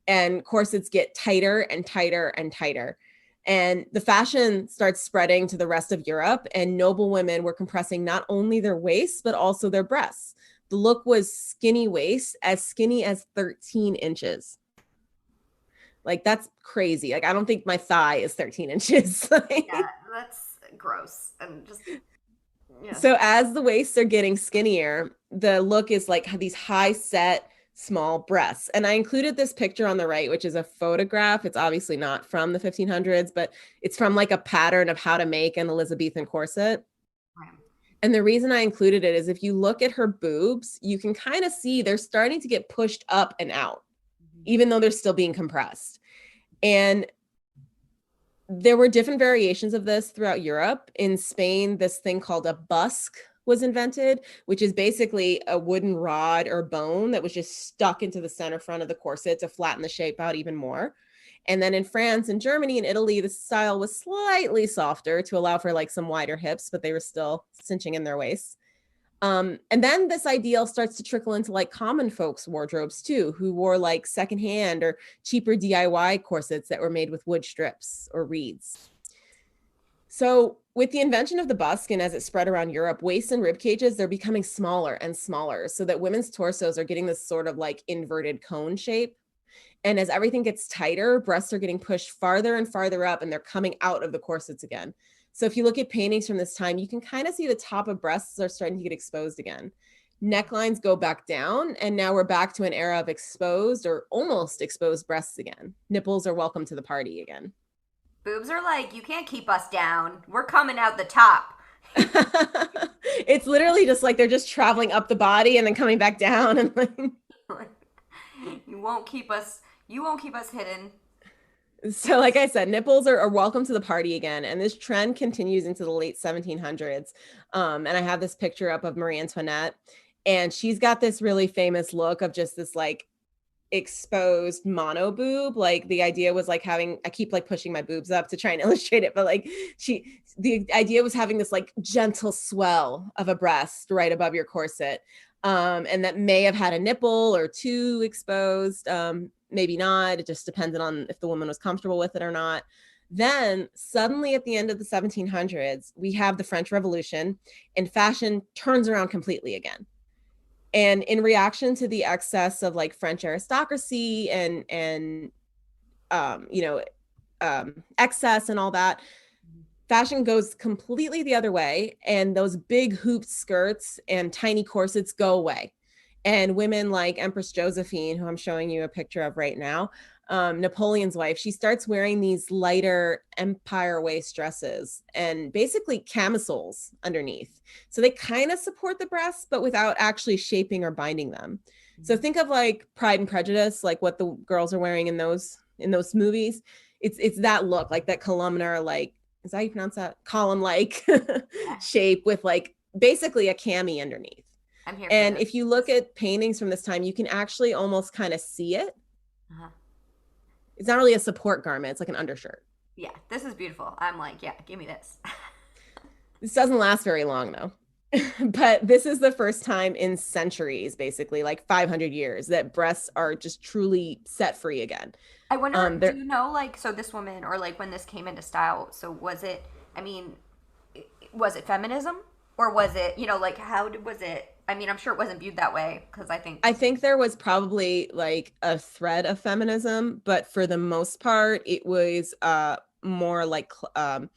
And corsets get tighter and tighter and tighter. And the fashion starts spreading to the rest of Europe, and noble women were compressing not only their waists, but also their breasts. The look was skinny waists, as skinny as 13 inches. Like, that's crazy. Like, I don't think my thigh is 13 inches. Yeah, that's gross. And just... Yeah. So as the waists are getting skinnier, the look is like these high set, small breasts. And I included this picture on the right, which is a photograph. It's obviously not from the 1500s, but it's from like a pattern of how to make an Elizabethan corset. Right. And the reason I included it is if you look at her boobs, you can kind of see they're starting to get pushed up and out, even though they're still being compressed. And there were different variations of this throughout Europe. In Spain, this thing called a busk was invented, which is basically a wooden rod or bone that was just stuck into the center front of the corset to flatten the shape out even more. And then in France and Germany and Italy, the style was slightly softer to allow for like some wider hips, but they were still cinching in their waists. And then this ideal starts to trickle into like common folks' wardrobes too, who wore like secondhand or cheaper DIY corsets that were made with wood strips or reeds. So, with the invention of the buskin as it spread around Europe, waist and rib cages, they're becoming smaller and smaller so that women's torsos are getting this sort of like inverted cone shape. And as everything gets tighter, breasts are getting pushed farther and farther up and they're coming out of the corsets again. So, if you look at paintings from this time, you can kind of see the top of breasts are starting to get exposed again. Necklines go back down, and now we're back to an era of exposed or almost exposed breasts again. Nipples are welcome to the party again. Boobs are like, you can't keep us down. We're coming out the top. It's literally just like they're just traveling up the body and then coming back down and like you won't keep us hidden. so like I said, nipples are welcome to the party again, and this trend continues into the late 1700s. And I have this picture up of Marie Antoinette, and she's got this really famous look of just this like exposed mono boob. Like the idea was like having, I keep like pushing my boobs up to try and illustrate it, but like the idea was having this like gentle swell of a breast right above your corset. And that may have had a nipple or two exposed, maybe not. It just depended on if the woman was comfortable with it or not. Then suddenly at the end of the 1700s, we have the French Revolution and fashion turns around completely again. And in reaction to the excess of like French aristocracy and excess and all that, fashion goes completely the other way, and those big hooped skirts and tiny corsets go away. And women like Empress Josephine, who I'm showing you a picture of right now, Napoleon's wife, she starts wearing these lighter empire waist dresses and basically camisoles underneath. So they kind of support the breasts, but without actually shaping or binding them. So think of like Pride and Prejudice, like what the girls are wearing in those movies. It's that look, like that columnar, like, is that how you pronounce that? Column like shape with like basically a cami underneath. I'm here. And if you look at paintings from this time, you can actually almost kind of see it. Uh-huh. It's not really a support garment. It's like an undershirt. Yeah, this is beautiful. I'm like, yeah, give me this. This doesn't last very long though. But this is the first time in centuries, basically like 500 years, that breasts are just truly set free again. I wonder, do you know, like, so this woman, or like when this came into style, so was it, I mean, was it feminism? Or was it, you know, like, how was it? I mean, I'm sure it wasn't viewed that way, because I think there was probably like a thread of feminism, but for the most part, it was more like it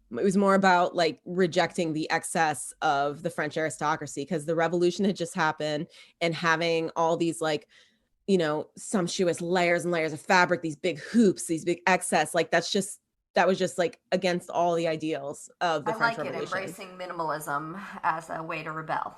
was more about like rejecting the excess of the French aristocracy, because the revolution had just happened, and having all these like, you know, sumptuous layers and layers of fabric, these big hoops, these big excess, like that was just like against all the ideals of the French Revolution. Embracing minimalism as a way to rebel.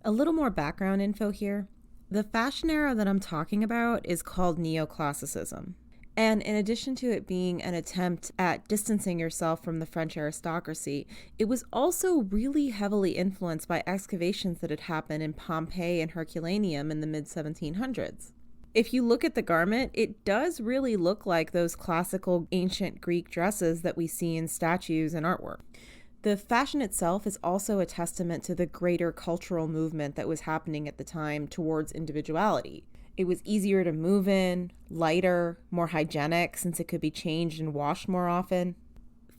A little more background info here. The fashion era that I'm talking about is called neoclassicism. And in addition to it being an attempt at distancing yourself from the French aristocracy, it was also really heavily influenced by excavations that had happened in Pompeii and Herculaneum in the mid-1700s. If you look at the garment, it does really look like those classical ancient Greek dresses that we see in statues and artwork. The fashion itself is also a testament to the greater cultural movement that was happening at the time towards individuality. It was easier to move in, lighter, more hygienic since it could be changed and washed more often.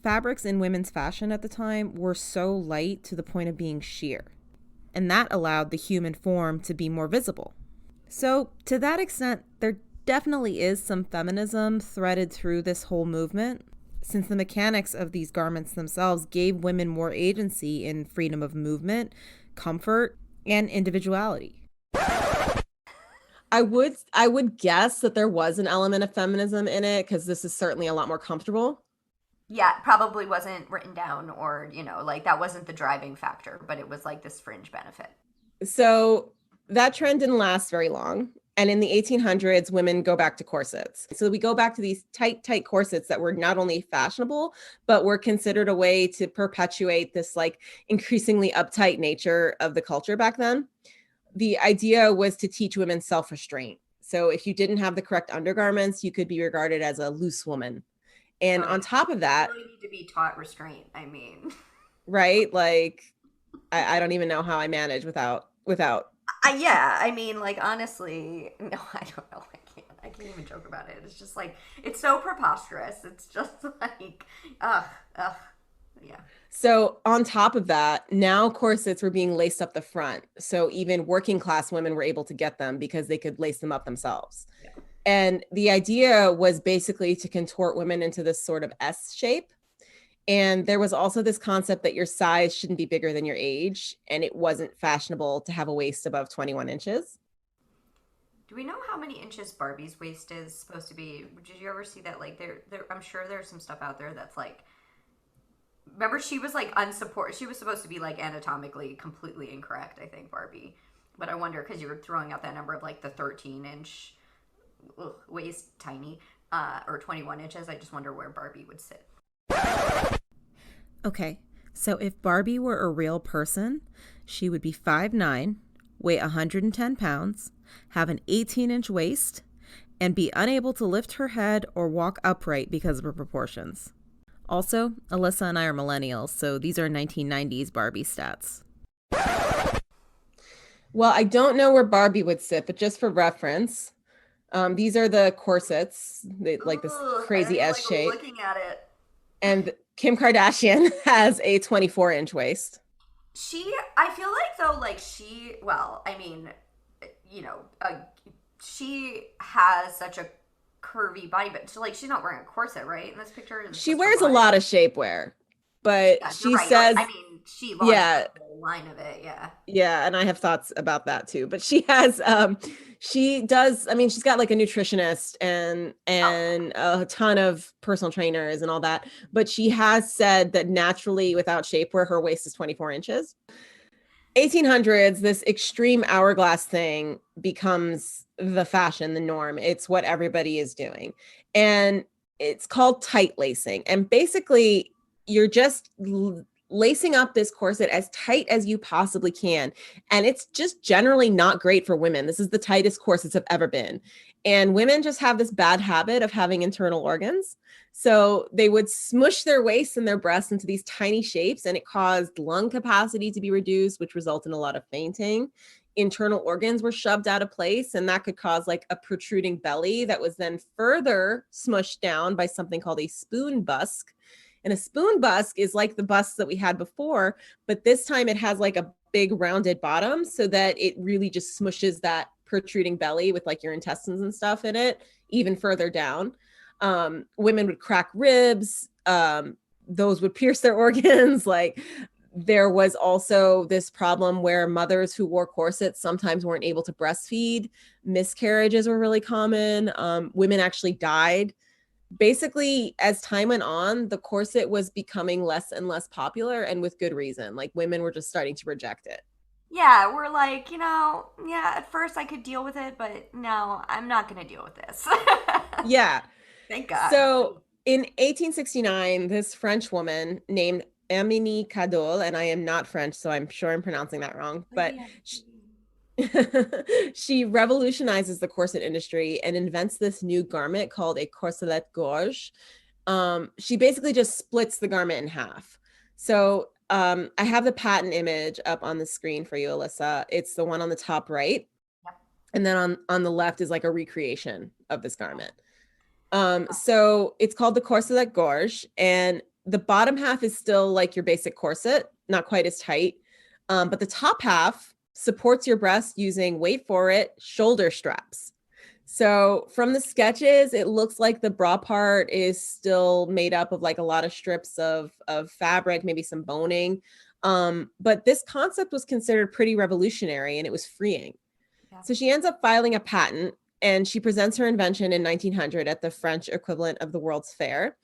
Fabrics in women's fashion at the time were so light to the point of being sheer, and that allowed the human form to be more visible. So, to that extent, there definitely is some feminism threaded through this whole movement, since the mechanics of these garments themselves gave women more agency in freedom of movement, comfort, and individuality. I would guess that there was an element of feminism in it, because this is certainly a lot more comfortable. Yeah, it probably wasn't written down, or, you know, like that wasn't the driving factor, but it was like this fringe benefit. So that trend didn't last very long. And in the 1800s, women go back to corsets. So we go back to these tight corsets that were not only fashionable, but were considered a way to perpetuate this like increasingly uptight nature of the culture back then. The idea was to teach women self-restraint. So if you didn't have the correct undergarments, you could be regarded as a loose woman. And on top of that, you really need to be taught restraint. I mean, right? Like, I don't even know how I manage without. Yeah, I mean, like, honestly, no, I don't know. I can't even joke about it. It's just like, it's so preposterous. It's just like, ugh, ugh, yeah. So on top of that, now corsets were being laced up the front. So even working class women were able to get them because they could lace them up themselves. Yeah. And the idea was basically to contort women into this sort of S shape. And there was also this concept that your size shouldn't be bigger than your age, and it wasn't fashionable to have a waist above 21 inches. Do we know how many inches Barbie's waist is supposed to be? Did you ever see that? Like, I'm sure there's some stuff out there that's like, remember she was like unsupported. She was supposed to be like anatomically completely incorrect, I think, Barbie. But I wonder, because you were throwing out that number of like the 13-inch waist, tiny, or 21 inches. I just wonder where Barbie would sit. Okay, so if Barbie were a real person, she would be 5'9", weigh 110 pounds, have an 18-inch waist, and be unable to lift her head or walk upright because of her proportions. Also, Alissa and I are millennials, so these are 1990s Barbie stats. Well, I don't know where Barbie would sit, but just for reference, these are the corsets, like this Ugh, I don't crazy even S like shape. looking at it. And Kim Kardashian has a 24-inch waist. I feel like though, like well, I mean, you know, she has such a curvy body, but like she's not wearing a corset, right? In this picture, She wears a lot of shapewear, but Yeah, you're she right. You're right. says, I mean, she launched yeah, the whole line of it. Yeah. yeah, and I have thoughts about that too. But she does, I mean, she's got like a nutritionist Oh, and a ton of personal trainers and all that. But she has said that naturally without shapewear, her waist is 24 inches. 1800s, this extreme hourglass thing becomes the fashion, the norm. It's what everybody is doing. And it's called tight lacing. And basically, you're just lacing up this corset as tight as you possibly can. And it's just generally not great for women. This is the tightest corsets have ever been. And women just have this bad habit of having internal organs. So they would smush their waists and their breasts into these tiny shapes, and it caused lung capacity to be reduced, which resulted in a lot of fainting. Internal organs were shoved out of place, and that could cause like a protruding belly that was then further smushed down by something called a spoon busk. And a spoon busk is like the busts that we had before, but this time it has like a big rounded bottom so that it really just smushes that protruding belly with like your intestines and stuff in it even further down. Women would crack ribs. Those would pierce their organs. Like there was also this problem where mothers who wore corsets sometimes weren't able to breastfeed. Miscarriages were really common. Women actually died. Basically, as time went on, the corset was becoming less and less popular, and with good reason. Like women were just starting to reject it. yeah. We're like, yeah. At first, I could deal with it, but no, I'm not gonna deal with this. Yeah. Thank God. So in 1869, this French woman named Émilie Cadol, and I am not French, so I'm sure I'm pronouncing that wrong, but she revolutionizes the corset industry and invents this new garment called a corselet gorge. She basically just splits the garment in half. So I have the patent image up on the screen for you, Alissa. It's the one on the top right. Yep. And then on the left is like a recreation of this garment. So it's called the corselet gorge, and the bottom half is still like your basic corset, not quite as tight. But the top half supports your breast using, wait for it, shoulder straps. So from the sketches, it looks like the bra part is still made up of like a lot of strips of fabric, maybe some boning. But this concept was considered pretty revolutionary and it was freeing. Yeah. So she ends up filing a patent, and she presents her invention in 1900 at the French equivalent of the World's Fair.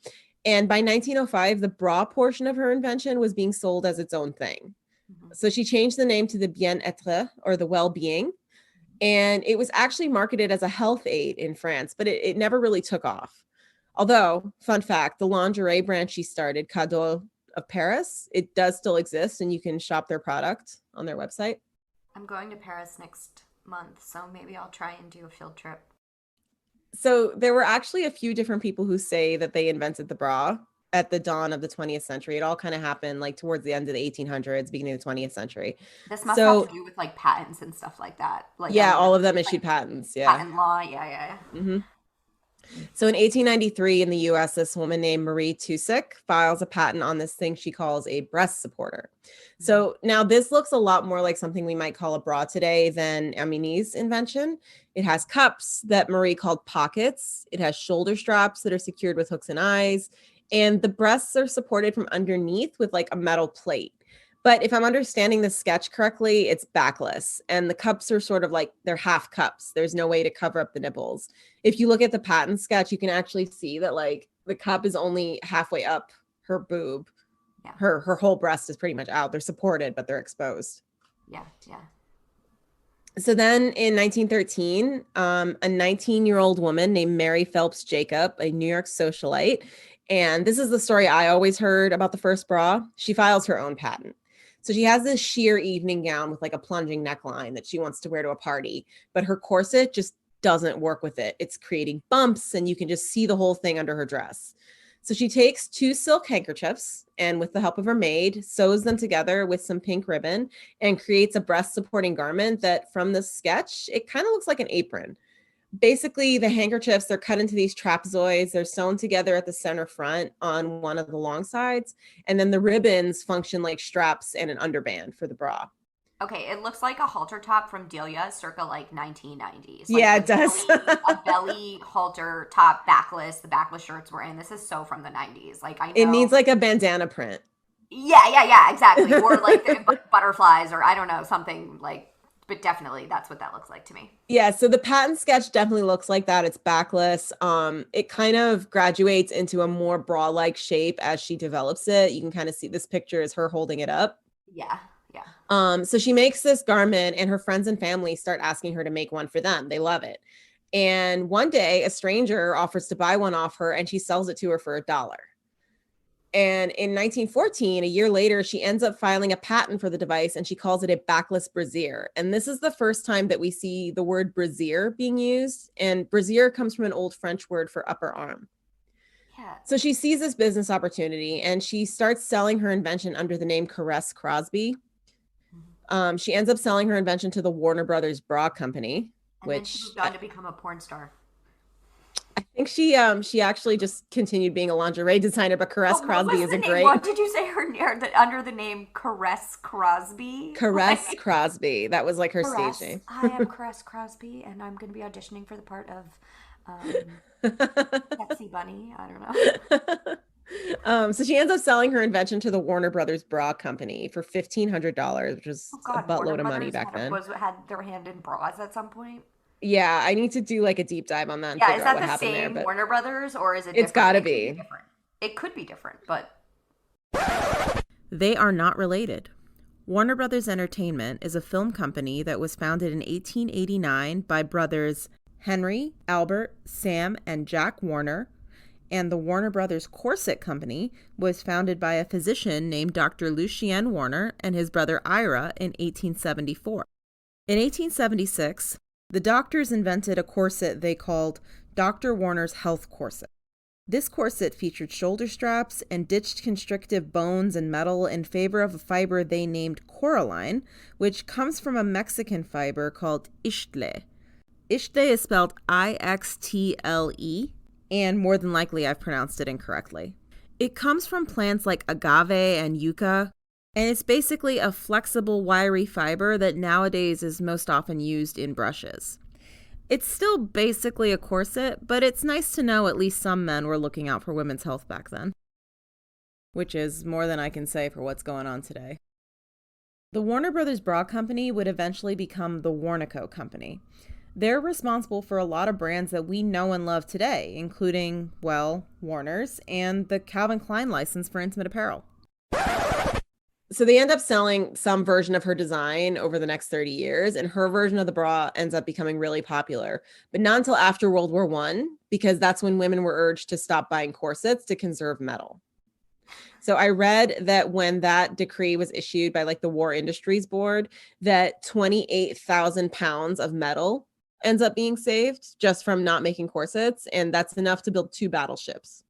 And by 1905, the bra portion of her invention was being sold as its own thing. Mhm. So she changed the name to the bien-être, or the well-being. And it was actually marketed as a health aid in France, but it never really took off. Although, fun fact, the lingerie brand she started, Cadol of Paris, it does still exist, and you can shop their product on their website. I'm going to Paris next month, so maybe I'll try and do a field trip. So there were actually a few different people who say that they invented the bra at the dawn of the 20th century. It all kind of happened like towards the end of the 1800s, beginning of the 20th century. This must So have to do with like patents and stuff like that. Like, I yeah, wonder all if of them it's, issued like patents. Yeah. patent law. Yeah, yeah, yeah. hmm So in 1893 in the US, this woman named Marie Tusick files a patent on this thing she calls a breast supporter. So now this looks a lot more like something we might call a bra today than Amini's invention. It has cups that Marie called pockets. It has shoulder straps that are secured with hooks and eyes. And the breasts are supported from underneath with like a metal plate. But if I'm understanding the sketch correctly, it's backless. And the cups are sort of like they're half cups. There's no way to cover up the nipples. If you look at the patent sketch, you can actually see that like the cup is only halfway up her boob. Yeah. Her whole breast is pretty much out. They're supported, but they're exposed. Yeah, yeah. So then in 1913, a 19-year-old woman named Mary Phelps Jacob, a New York socialite, and this is the story I always heard about the first bra, she files her own patent. So she has this sheer evening gown with like a plunging neckline that she wants to wear to a party, but her corset just doesn't work with it. It's creating bumps and you can just see the whole thing under her dress. So she takes 2 silk handkerchiefs and with the help of her maid, sews them together with some pink ribbon and creates a breast supporting garment that from the sketch, it kind of looks like an apron. Basically, the handkerchiefs, they're cut into these trapezoids. They're sewn together at the center front on one of the long sides. And then the ribbons function like straps and an underband for the bra. Okay, it looks like a halter top from Delia circa like 1990s. Like yeah, it does. A belly halter top backless. The backless shirts were in. This is so from the 90s. Like I know. It needs like a bandana print. Yeah, exactly. Or like the butterflies or I don't know, something like. But definitely that's what that looks like to me. Yeah, so the patent sketch definitely looks like that. It's backless. It kind of graduates into a more bra-like shape as she develops it. You can kind of see this picture is her holding it up. Yeah. So she makes this garment and her friends and family start asking her to make one for them. They love it. And one day a stranger offers to buy one off her and she sells it to her for $1. And in 1914, a year later, she ends up filing a patent for the device and she calls it a backless brassiere. And this is the first time that we see the word brassiere being used. And brassiere comes from an old French word for upper arm. Yeah. So she sees this business opportunity and she starts selling her invention under the name Caress Crosby. She ends up selling her invention to the Warner Brothers Bra Company, and then she moved on to become a porn star. I think she actually just continued being a lingerie designer, but Caress Crosby is a great. What did you say her under the name Caress Crosby? Caress Crosby. That was like her stage name. I am Caress Crosby, and I'm going to be auditioning for the part of Sexy Bunny. I don't know. So she ends up selling her invention to the Warner Brothers Bra Company for $1,500, which was a buttload of money back then. Had their hand in bras at some point. Yeah, I need to do like a deep dive on that and figure out what happened there. Is that the same Warner Brothers or is it different? It's got to be. It could be different, but... They are not related. Warner Brothers Entertainment is a film company that was founded in 1889 by brothers Henry, Albert, Sam, and Jack Warner, and the Warner Brothers Corset Company was founded by a physician named Dr. Lucien Warner and his brother Ira in 1874. In 1876, the doctors invented a corset they called Dr. Warner's Health Corset. This corset featured shoulder straps and ditched constrictive bones and metal in favor of a fiber they named coralline, which comes from a Mexican fiber called ixtle. Ixtle is spelled I-X-T-L-E, and more than likely I've pronounced it incorrectly. It comes from plants like agave and yucca, and it's basically a flexible, wiry fiber that nowadays is most often used in brushes. It's still basically a corset, but it's nice to know at least some men were looking out for women's health back then. Which is more than I can say for what's going on today. The Warner Brothers Bra Company would eventually become the Warnaco Company. They're responsible for a lot of brands that we know and love today, including, well, Warner's and the Calvin Klein license for intimate apparel. So they end up selling some version of her design over the next 30 years, and her version of the bra ends up becoming really popular, but not until after World War I, because that's when women were urged to stop buying corsets to conserve metal. So I read that when that decree was issued by like the War Industries Board, that 28,000 pounds of metal ends up being saved just from not making corsets, and that's enough to build 2 battleships.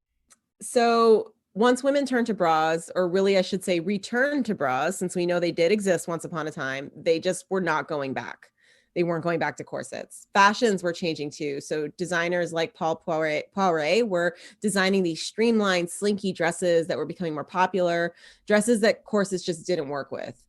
So once women turned to bras, or really I should say returned to bras, since we know they did exist once upon a time, they just were not going back. They weren't going back to corsets. Fashions were changing too. So designers like Paul Poiret were designing these streamlined, slinky dresses that were becoming more popular, dresses that corsets just didn't work with.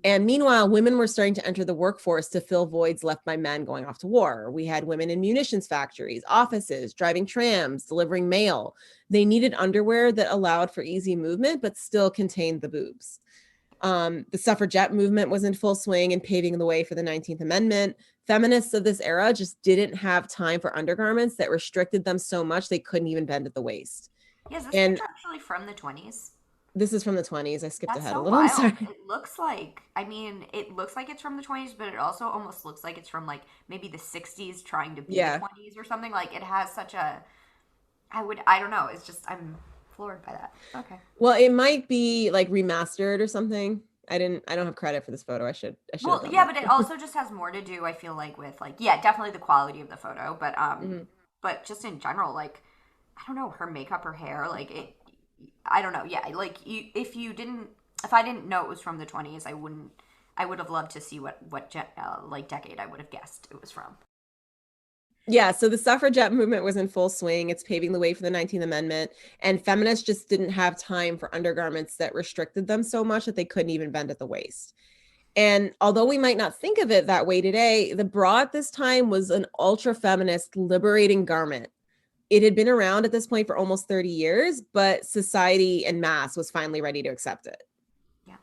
And meanwhile, women were starting to enter the workforce to fill voids left by men going off to war. We had women in munitions factories, offices, driving trams, delivering mail. They needed underwear that allowed for easy movement, but still contained the boobs. The suffragette movement was in full swing and paving the way for the 19th Amendment. Feminists of this era just didn't have time for undergarments that restricted them so much they couldn't even bend at the waist. Yeah, is this And picture actually from the 20s? this is from the 20s. I skipped That's ahead so a little. I'm wild. sorry. It looks like, I mean, it looks like it's from the 20s, but it also almost looks like it's from like maybe the 60s trying to be the Yeah. 20s or something. Like it has such a, I don't know. It's just, I'm floored by that. Okay. Well, it might be like remastered or something. I don't have credit for this photo. I should have Well, done yeah, that. but it also just has more to do, I feel like, with like, yeah, definitely the quality of the photo, Mhm. but just in general, like, I don't know, her makeup, her hair, like it, I don't know. Yeah, like if I didn't know it was from the 20s, I would have loved to see what like decade I would have guessed it was from. Yeah, so the suffragette movement was in full swing. It's paving the way for the 19th Amendment, and feminists just didn't have time for undergarments that restricted them so much that they couldn't even bend at the waist. And although we might not think of it that way today, the bra at this time was an ultra feminist liberating garment. It had been around at this point for almost 30 years, but society en masse was finally ready to accept it. Yeah.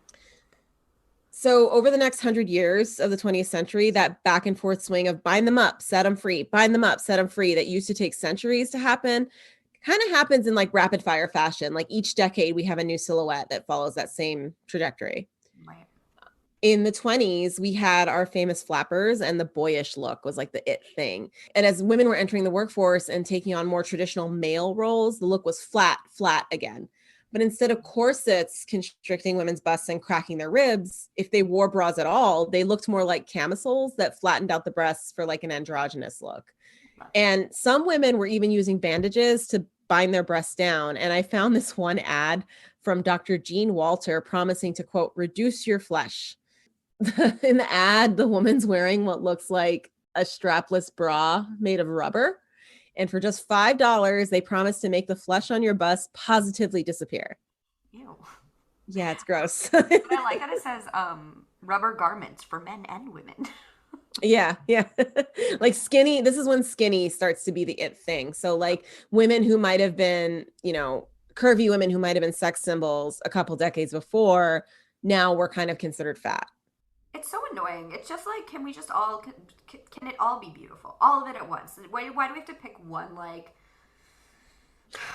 So over the next 100 years of the 20th century, that back and forth swing of bind them up, set them free, bind them up, set them free, that used to take centuries to happen, kind of happens in like rapid fire fashion. Like each decade, we have a new silhouette that follows that same trajectory. Right. In the 20s, we had our famous flappers, and the boyish look was like the it thing. And as women were entering the workforce and taking on more traditional male roles, the look was flat again. But instead of corsets constricting women's busts and cracking their ribs, if they wore bras at all, they looked more like camisoles that flattened out the breasts for like an androgynous look. And some women were even using bandages to bind their breasts down. And I found this one ad from Dr. Jean Walter promising to, quote, reduce your flesh. In the ad, the woman's wearing what looks like a strapless bra made of rubber. And for just $5, they promise to make the flesh on your bust positively disappear. Ew. Yeah, it's gross. But I like that it says rubber garments for men and women. Yeah. Like skinny, this is when skinny starts to be the it thing. So like women who might have been, curvy women who might have been sex symbols a couple decades before, now we're kind of considered fat. It's so annoying. It's just like, can we just all, can it all be beautiful? All of it at once. Why do we have to pick one, like...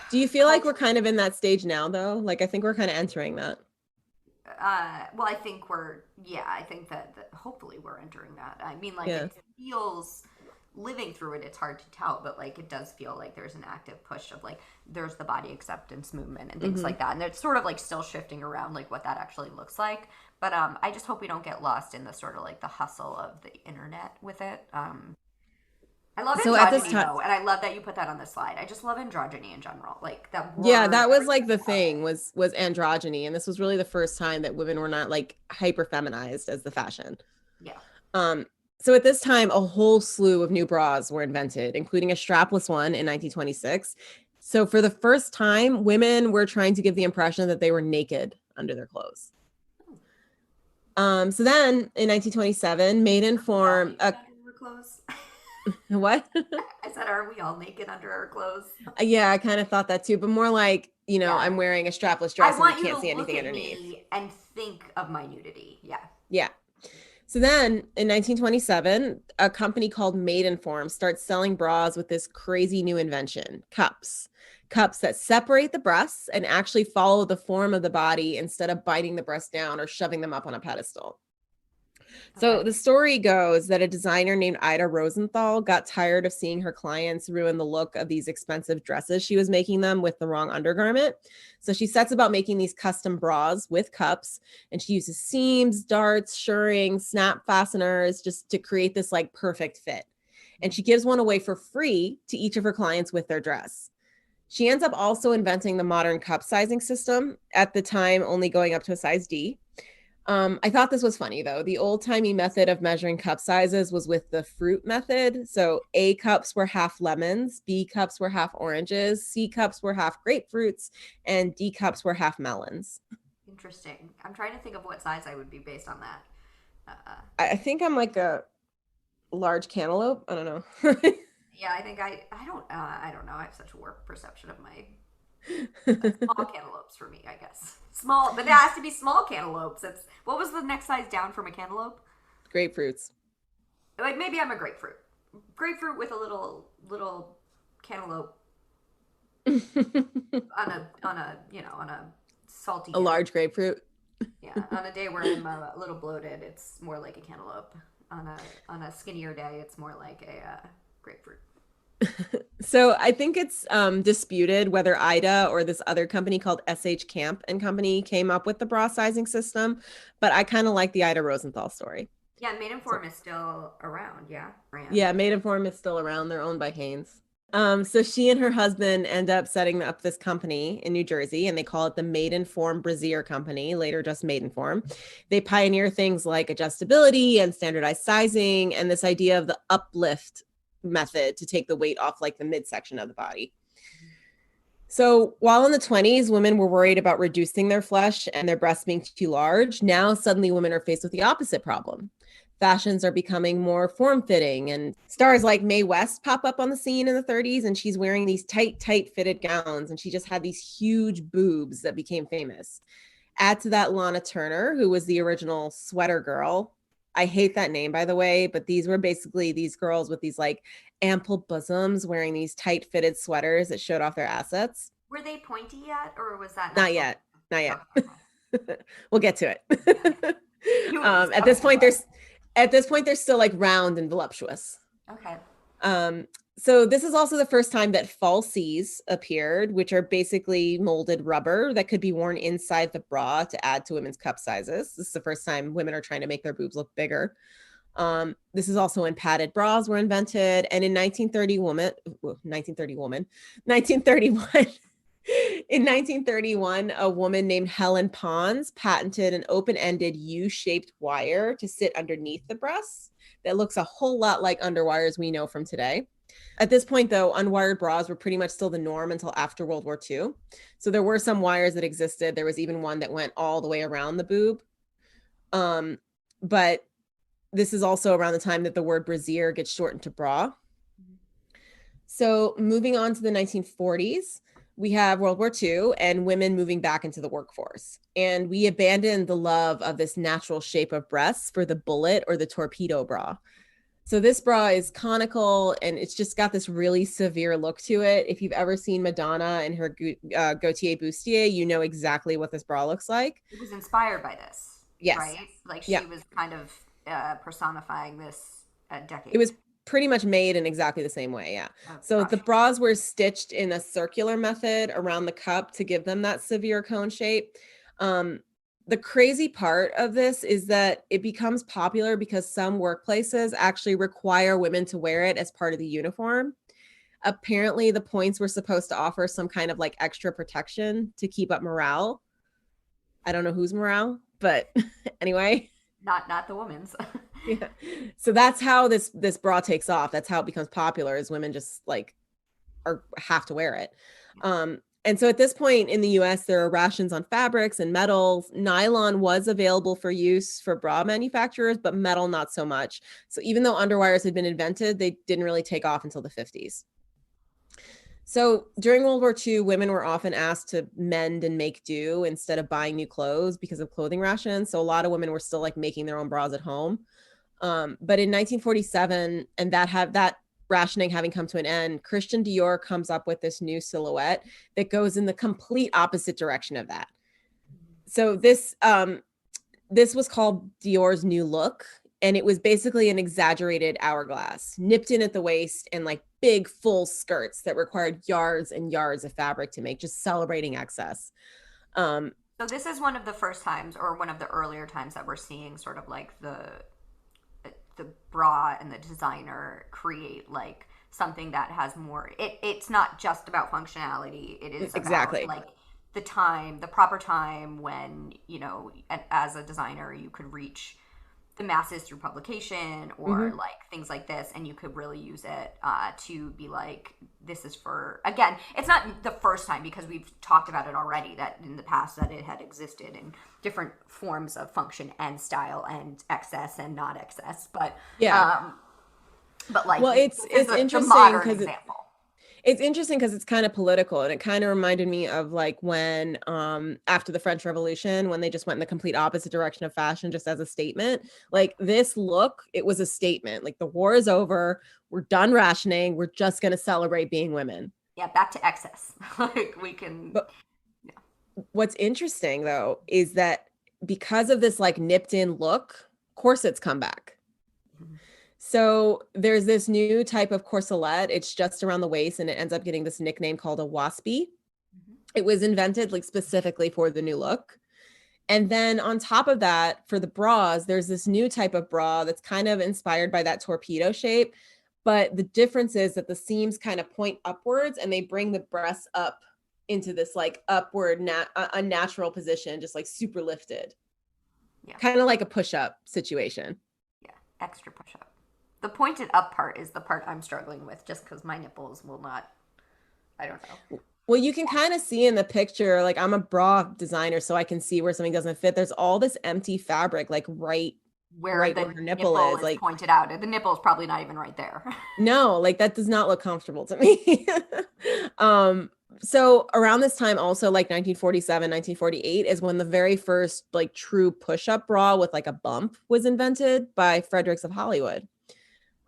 Do you feel like we're kind of in that stage now, though? Like, I think we're kind of entering that. Well, I think I think that hopefully we're entering that. I mean, like, Yeah. It feels, living through it, it's hard to tell, but, like, it does feel like there's an active push of, like, there's the body acceptance movement and things like that. And it's sort of, like, still shifting around, like, what that actually looks like. But I just hope we don't get lost in the sort of like the hustle of the internet with it. I love androgyny though, and I love that you put that on the slide. I just love androgyny in general, like that word. Yeah, that was like the thing was androgyny, and this was really the first time that women were not like hyper feminized as the fashion. Yeah. So at this time, a whole slew of new bras were invented, including a strapless one in 1926. So for the first time, women were trying to give the impression that they were naked under their clothes. So then in 1927, Maiden formed a clothes. What? I said, are we all naked under our clothes? Yeah, I kind of thought that too, but more like, I'm wearing a strapless dress and you can't see anything underneath. Me and think of my nudity. Yeah. Yeah. So then in 1927, a company called Maidenform starts selling bras with this crazy new invention, cups that separate the breasts and actually follow the form of the body instead of biting the breasts down or shoving them up on a pedestal. So the story goes that a designer named Ida Rosenthal got tired of seeing her clients ruin the look of these expensive dresses she was making them with the wrong undergarment. So she sets about making these custom bras with cups, and she uses seams, darts, shirring, snap fasteners just to create this like perfect fit. And she gives one away for free to each of her clients with their dress. She ends up also inventing the modern cup sizing system, at the time only going up to a size D. I thought this was funny though. The old timey method of measuring cup sizes was with the fruit method. So A cups were half lemons, B cups were half oranges, C cups were half grapefruits, and D cups were half melons. Interesting. I'm trying to think of what size I would be based on that. I think I'm like a large cantaloupe. I don't know. Yeah, I think I don't know. I have such a warped perception of my small cantaloupes for me, I guess. Small, but it has to be small cantaloupes. It's what was the next size down from a cantaloupe? Grapefruits. Like maybe I'm a grapefruit. Grapefruit with a little cantaloupe on a salty A day. large grapefruit. Yeah, on a day where I'm a little bloated, it's more like a cantaloupe. On a skinnier day, it's more like a grapefruit. So I think it's disputed whether Ida or this other company called SH Camp and Company came up with the bra sizing system, but I kind of like the Ida Rosenthal story. Yeah, So Maidenform is still around. Yeah, brand. yeah, Maidenform is still around. They're owned by Hanes. So she and her husband end up setting up this company in New Jersey, and they call it the Maidenform Brassiere Company, later just Maidenform. They pioneer things like adjustability and standardized sizing, and this idea of the uplift method to take the weight off like the midsection of the body. So while in the 20s, women were worried about reducing their flesh and their breasts being too large. Now suddenly women are faced with the opposite problem. Fashions are becoming more form-fitting, and stars like Mae West pop up on the scene in the 30s, and she's wearing these tight fitted gowns, and she just had these huge boobs that became famous. Add to that Lana Turner, who was the original sweater girl. I hate that name, by the way, but these were basically these girls with these like ample bosoms wearing these tight fitted sweaters that showed off their assets. Were they pointy yet, or was that not Not till? yet. Not yet. Okay, We'll get to okay. it. You At okay? this point, they're still like round and voluptuous. Okay. So this is also the first time that falsies appeared, which are basically molded rubber that could be worn inside the bra to add to women's cup sizes. This is the first time women are trying to make their boobs look bigger. This is also when padded bras were invented. And in 1931, in 1931, a woman named Helen Pons patented an open-ended U-shaped wire to sit underneath the breasts that looks a whole lot like underwires we know from today. At this point, though, unwired bras were pretty much still the norm until after World War II. So there were some wires that existed. There was even one that went all the way around the boob. But this is also around the time that the word brassiere gets shortened to bra. So moving on to the 1940s, we have World War II and women moving back into the workforce. And we abandoned the love of this natural shape of breasts for the bullet or the torpedo bra. So this bra is conical and it's just got this really severe look to it. If you've ever seen Madonna and her Gautier bustier, you know exactly what this bra looks like. It was inspired by this, Yes. right? Like she Yeah. was kind of personifying this decade. It was pretty much made in exactly the same way. Yeah. Oh, So gosh. the bras were stitched in a circular method around the cup to give them that severe cone shape. The crazy part of this is that it becomes popular because some workplaces actually require women to wear it as part of the uniform. Apparently, the points were supposed to offer some kind of like extra protection to keep up morale. I don't know whose morale, but anyway. Not the woman's. Yeah. So that's how this bra takes off. That's how it becomes popular, is women just like have to wear it. And so at this point in the US, there are rations on fabrics and metals. Nylon was available for use for bra manufacturers, but metal not so much. So even though underwires had been invented, they didn't really take off until the 50s. So during World War II, women were often asked to mend and make do instead of buying new clothes because of clothing rations. So a lot of women were still like making their own bras at home. But in 1947, and that rationing having come to an end, Christian Dior comes up with this new silhouette that goes in the complete opposite direction of that. So this was called Dior's New Look, and it was basically an exaggerated hourglass, nipped in at the waist, and like big full skirts that required yards and yards of fabric to make, just celebrating excess. So this is one of the first times, or one of the earlier times, that we're seeing sort of like the bra and the designer create like something that has more. It's not just about functionality. It is exactly about like the proper time when, as a designer, you could reach the masses through publication or Hmm. like things like this, and you could really use it to be like, this is for, again, it's not the first time, because we've talked about it already, that in the past that it had existed in different forms of function and style and excess and not excess, Yeah. like Well, this is it's the interesting modern because example. it's interesting because it's kind of political, and it kind of reminded me of like when after the French Revolution, when they just went in the complete opposite direction of fashion just as a statement. Like this look, it was a statement. Like the war is over, we're done rationing, we're just going to celebrate being women. Yeah, back to excess. Like we can. But Yeah. what's interesting though is that because of this like nipped in look, corsets come back. So there's this new type of corselet. It's just around the waist and it ends up getting this nickname called a waspy. Mhm. It was invented like specifically for the new look. And then on top of that, for the bras, there's this new type of bra that's kind of inspired by that torpedo shape. But the difference is that the seams kind of point upwards and they bring the breasts up into this like upward, unnatural position, just like super lifted, Yeah. kind of like a push up situation. Yeah. Extra push up. The pointed up part is the part I'm struggling with, just because my nipples will not. I don't know. Well, you can kind of see in the picture, like I'm a bra designer, so I can see where something doesn't fit. There's all this empty fabric, like Where right where the her nipple nipple is. is Like, pointed out. The nipple is probably not even right there. no, like that does not look comfortable to me. So around this time, also like 1947, 1948 is when the very first like true push-up bra with like a bump was invented by Fredericks of Hollywood.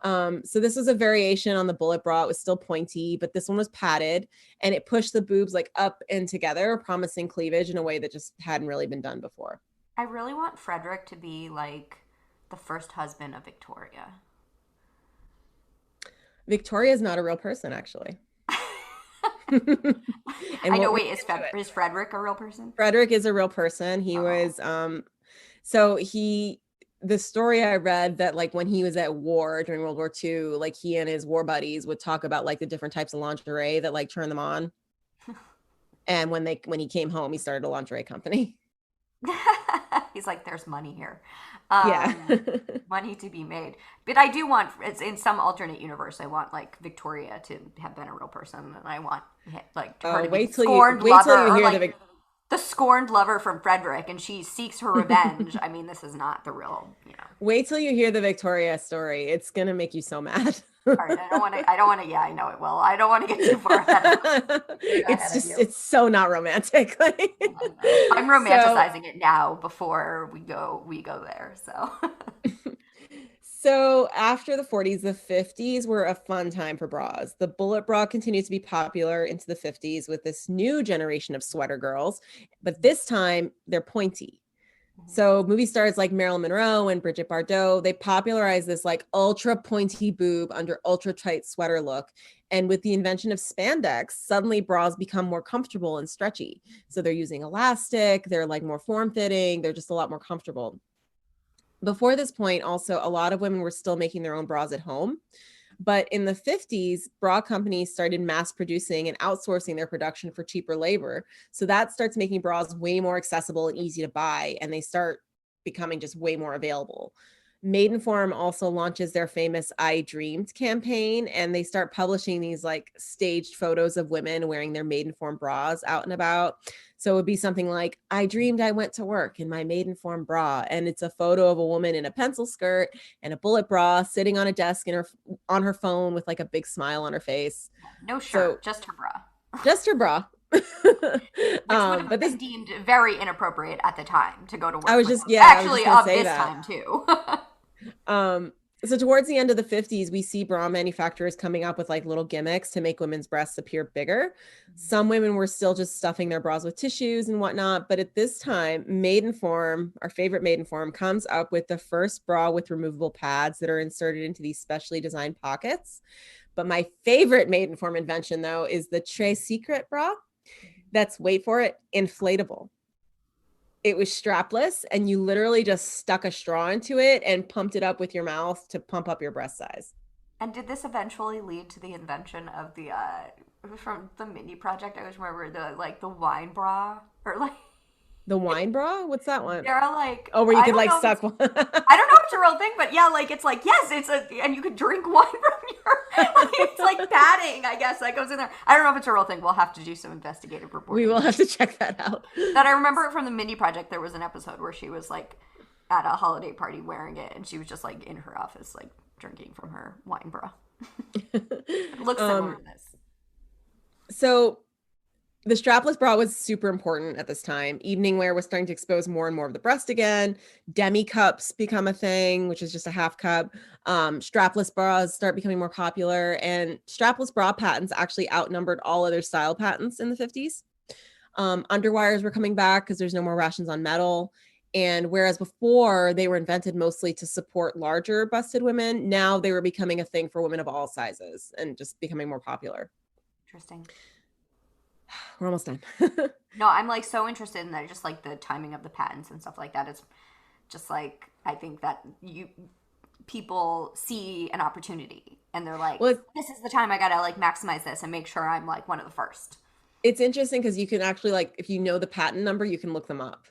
So this was a variation on the bullet bra. It was still pointy, but this one was padded and it pushed the boobs like up and together, promising cleavage in a way that just hadn't really been done before. I really want Frederick to be like the first husband of Victoria. Victoria is not a real person, actually. And I know. we'll Wait, get into it. Is Frederick a real person? Frederick is a real person. He Oh. was so the story I read that like when he was at war during World War II, like he and his war buddies would talk about like the different types of lingerie that like turn them on. And when he came home, he started a lingerie company. He's like, there's money here. Yeah. Money to be made. But I do want, it's in some alternate universe, I want like Victoria to have been a real person, and I want like her to be the scorned wait till lover, you or hear like the scorned lover from Frederick, and she seeks her revenge. I mean, this is not the real. wait till you hear the Victoria story. It's gonna make you so mad. All right, I don't want to, yeah, I know it will. I don't want to get too far It's ahead of just you. it's so not romantic. Like, I know. I'm so romanticizing it now before we go there. So So after the 40s, the 50s were a fun time for bras. The bullet bra continued to be popular into the 50s with this new generation of sweater girls, but this time they're pointy. So movie stars like Marilyn Monroe and Brigitte Bardot, they popularized this like ultra pointy boob under ultra tight sweater look. And with the invention of spandex, suddenly bras become more comfortable and stretchy. So they're using elastic, they're like more form fitting, they're just a lot more comfortable. Before this point, also, a lot of women were still making their own bras at home. But in the 50s, bra companies started mass producing and outsourcing their production for cheaper labor. So that starts making bras way more accessible and easy to buy, and they start becoming just way more available. Maidenform also launches their famous I Dreamed campaign, and they start publishing these like staged photos of women wearing their Maidenform bras out and about. So it would be something like, I dreamed I went to work in my Maidenform bra. And it's a photo of a woman in a pencil skirt and a bullet bra sitting on a desk on her phone with like a big smile on her face. no So shirt, just her bra. just her bra. Which would have But this, been deemed very inappropriate at the time to go to I work was with. just, yeah, I was Actually, just going to of say this that. time too. So towards the end of the 50s, we see bra manufacturers coming up with like little gimmicks to make women's breasts appear bigger. Some women were still just stuffing their bras with tissues and whatnot. But at this time, Maidenform, our favorite Maidenform, comes up with the first bra with removable pads that are inserted into these specially designed pockets. But my favorite Maidenform invention, though, is the Très Secret bra. That's, wait for it, inflatable. It was strapless, and you literally just stuck a straw into it and pumped it up with your mouth to pump up your breast size. And did this eventually lead to the invention of the from the mini project? I always remember the wine bra or like The wine bra? What's that one? there are like Oh, where you I could don't like know if suck it's one. I don't know if it's a real thing, but yeah, like it's like yes, it's a and you could drink wine from your like, it's like padding, I guess that goes in there. I don't know if it's a real thing. We'll have to do some investigative reporting. We will have to check that out. That I remember from the mini project. There was an episode where she was like at a holiday party wearing it, and she was just like in her office like drinking from her wine bra. It looks similar to this. So the strapless bra was super important at this time. Evening wear was starting to expose more and more of the breast again. Demi cups become a thing, which is just a half cup. Strapless bras start becoming more popular, and strapless bra patents actually outnumbered all other style patents in the 50s. Underwires were coming back because there's no more rations on metal. And whereas before they were invented mostly to support larger busted women, now they were becoming a thing for women of all sizes and just becoming more popular. Interesting. We're almost done. No, I'm like so interested in that, just like the timing of the patents and stuff like that. It's just like I think that people see an opportunity and they're like, Well, this is the time I gotta like maximize this and make sure I'm like one of the first. it's interesting because you can actually like, if you know the patent number, you can look them up.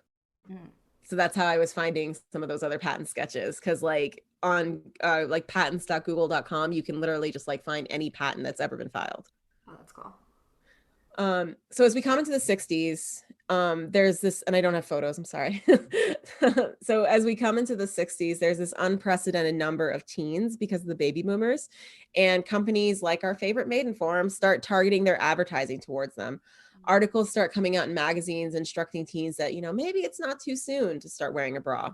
So that's how I was finding some of those other patent sketches, because like on like patents.google.com, you can literally just like find any patent that's ever been filed. Oh, that's cool. So as we come into the 60s, there's this, and I don't have photos, I'm sorry. So as we come into the 60s, there's this unprecedented number of teens because of the baby boomers, and companies like our favorite Maidenform start targeting their advertising towards them. Articles start coming out in magazines instructing teens that, you know, maybe it's not too soon to start wearing a bra.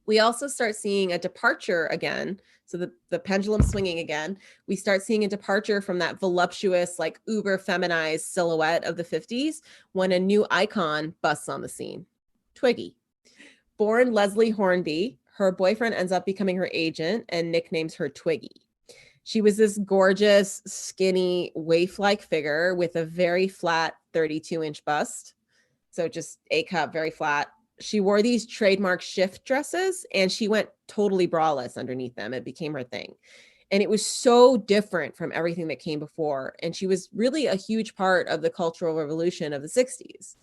We also start seeing a departure again. So the pendulum swinging again. We start seeing a departure from that voluptuous, like uber feminized silhouette of the 50s when a new icon busts on the scene. Twiggy. Born Leslie Hornby, her boyfriend ends up becoming her agent and nicknames her Twiggy. She was this gorgeous, skinny, waif-like figure with a very flat 32-inch bust. So just A cup, very flat. She wore these trademark shift dresses and she went totally braless underneath them. It became her thing. And it was so different from everything that came before. And she was really a huge part of the cultural revolution of the 60s.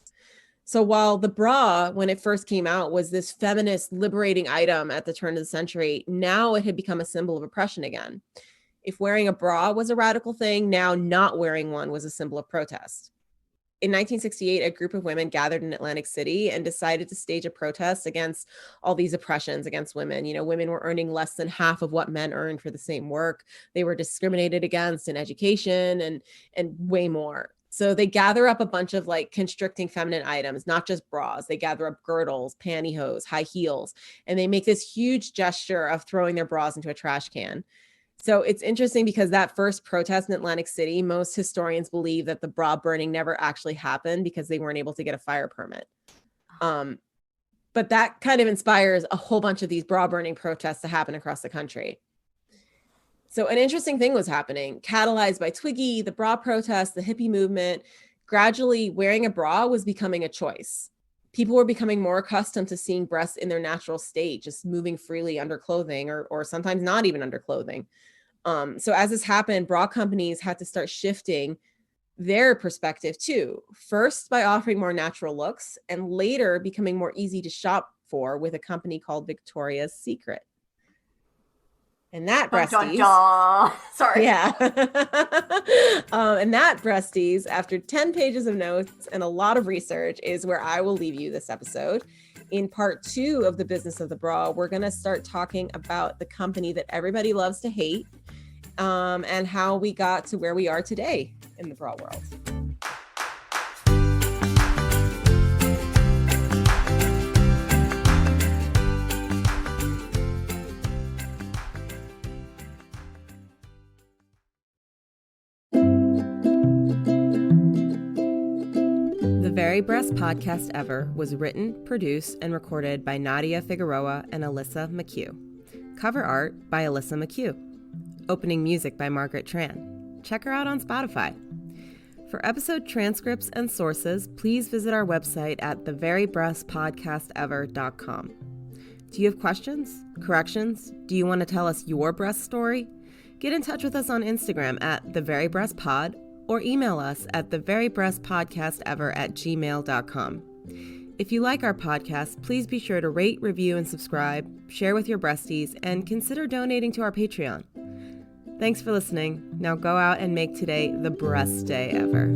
So while the bra, when it first came out, was this feminist liberating item at the turn of the century, now it had become a symbol of oppression again. If wearing a bra was a radical thing, now not wearing one was a symbol of protest. In 1968, a group of women gathered in Atlantic City and decided to stage a protest against all these oppressions against women. You know, women were earning less than half of what men earned for the same work. They were discriminated against in education and way more. So they gather up a bunch of like constricting feminine items, not just bras. They gather up girdles, pantyhose, high heels, and they make this huge gesture of throwing their bras into a trash can. So it's interesting because that first protest in Atlantic City, most historians believe that the bra burning never actually happened because they weren't able to get a fire permit. But that kind of inspires a whole bunch of these bra burning protests to happen across the country. So an interesting thing was happening, catalyzed by Twiggy, the bra protest, the hippie movement. Gradually, wearing a bra was becoming a choice. People were becoming more accustomed to seeing breasts in their natural state, just moving freely under clothing or sometimes not even under clothing. So as this happened, bra companies had to start shifting their perspective too. First, by offering more natural looks, and later becoming more easy to shop for with a company called Victoria's Secret. And that Breasties. Dun, dun, dun. Sorry. Yeah. And that Breasties, after 10 pages of notes and a lot of research, is where I will leave you this episode. In part 2 of the business of the bra, we're going to start talking about the company that everybody loves to hate, and how we got to where we are today in the bra world. The Very Breast Podcast Ever was written, produced, and recorded by Nadia Figueroa and Alissa McHugh. Cover art by Alissa McHugh. Opening music by Margaret Tran. Check her out on Spotify. For episode transcripts and sources, please visit our website at theverybreastpodcastever.com. Do you have questions? Corrections? Do you want to tell us your breast story? Get in touch with us on Instagram at theverybreastpod or email us at theverybreastpodcastever@gmail.com. If you like our podcast, please be sure to rate, review, and subscribe, share with your breasties, and consider donating to our Patreon. Thanks for listening. Now go out and make today the best day ever.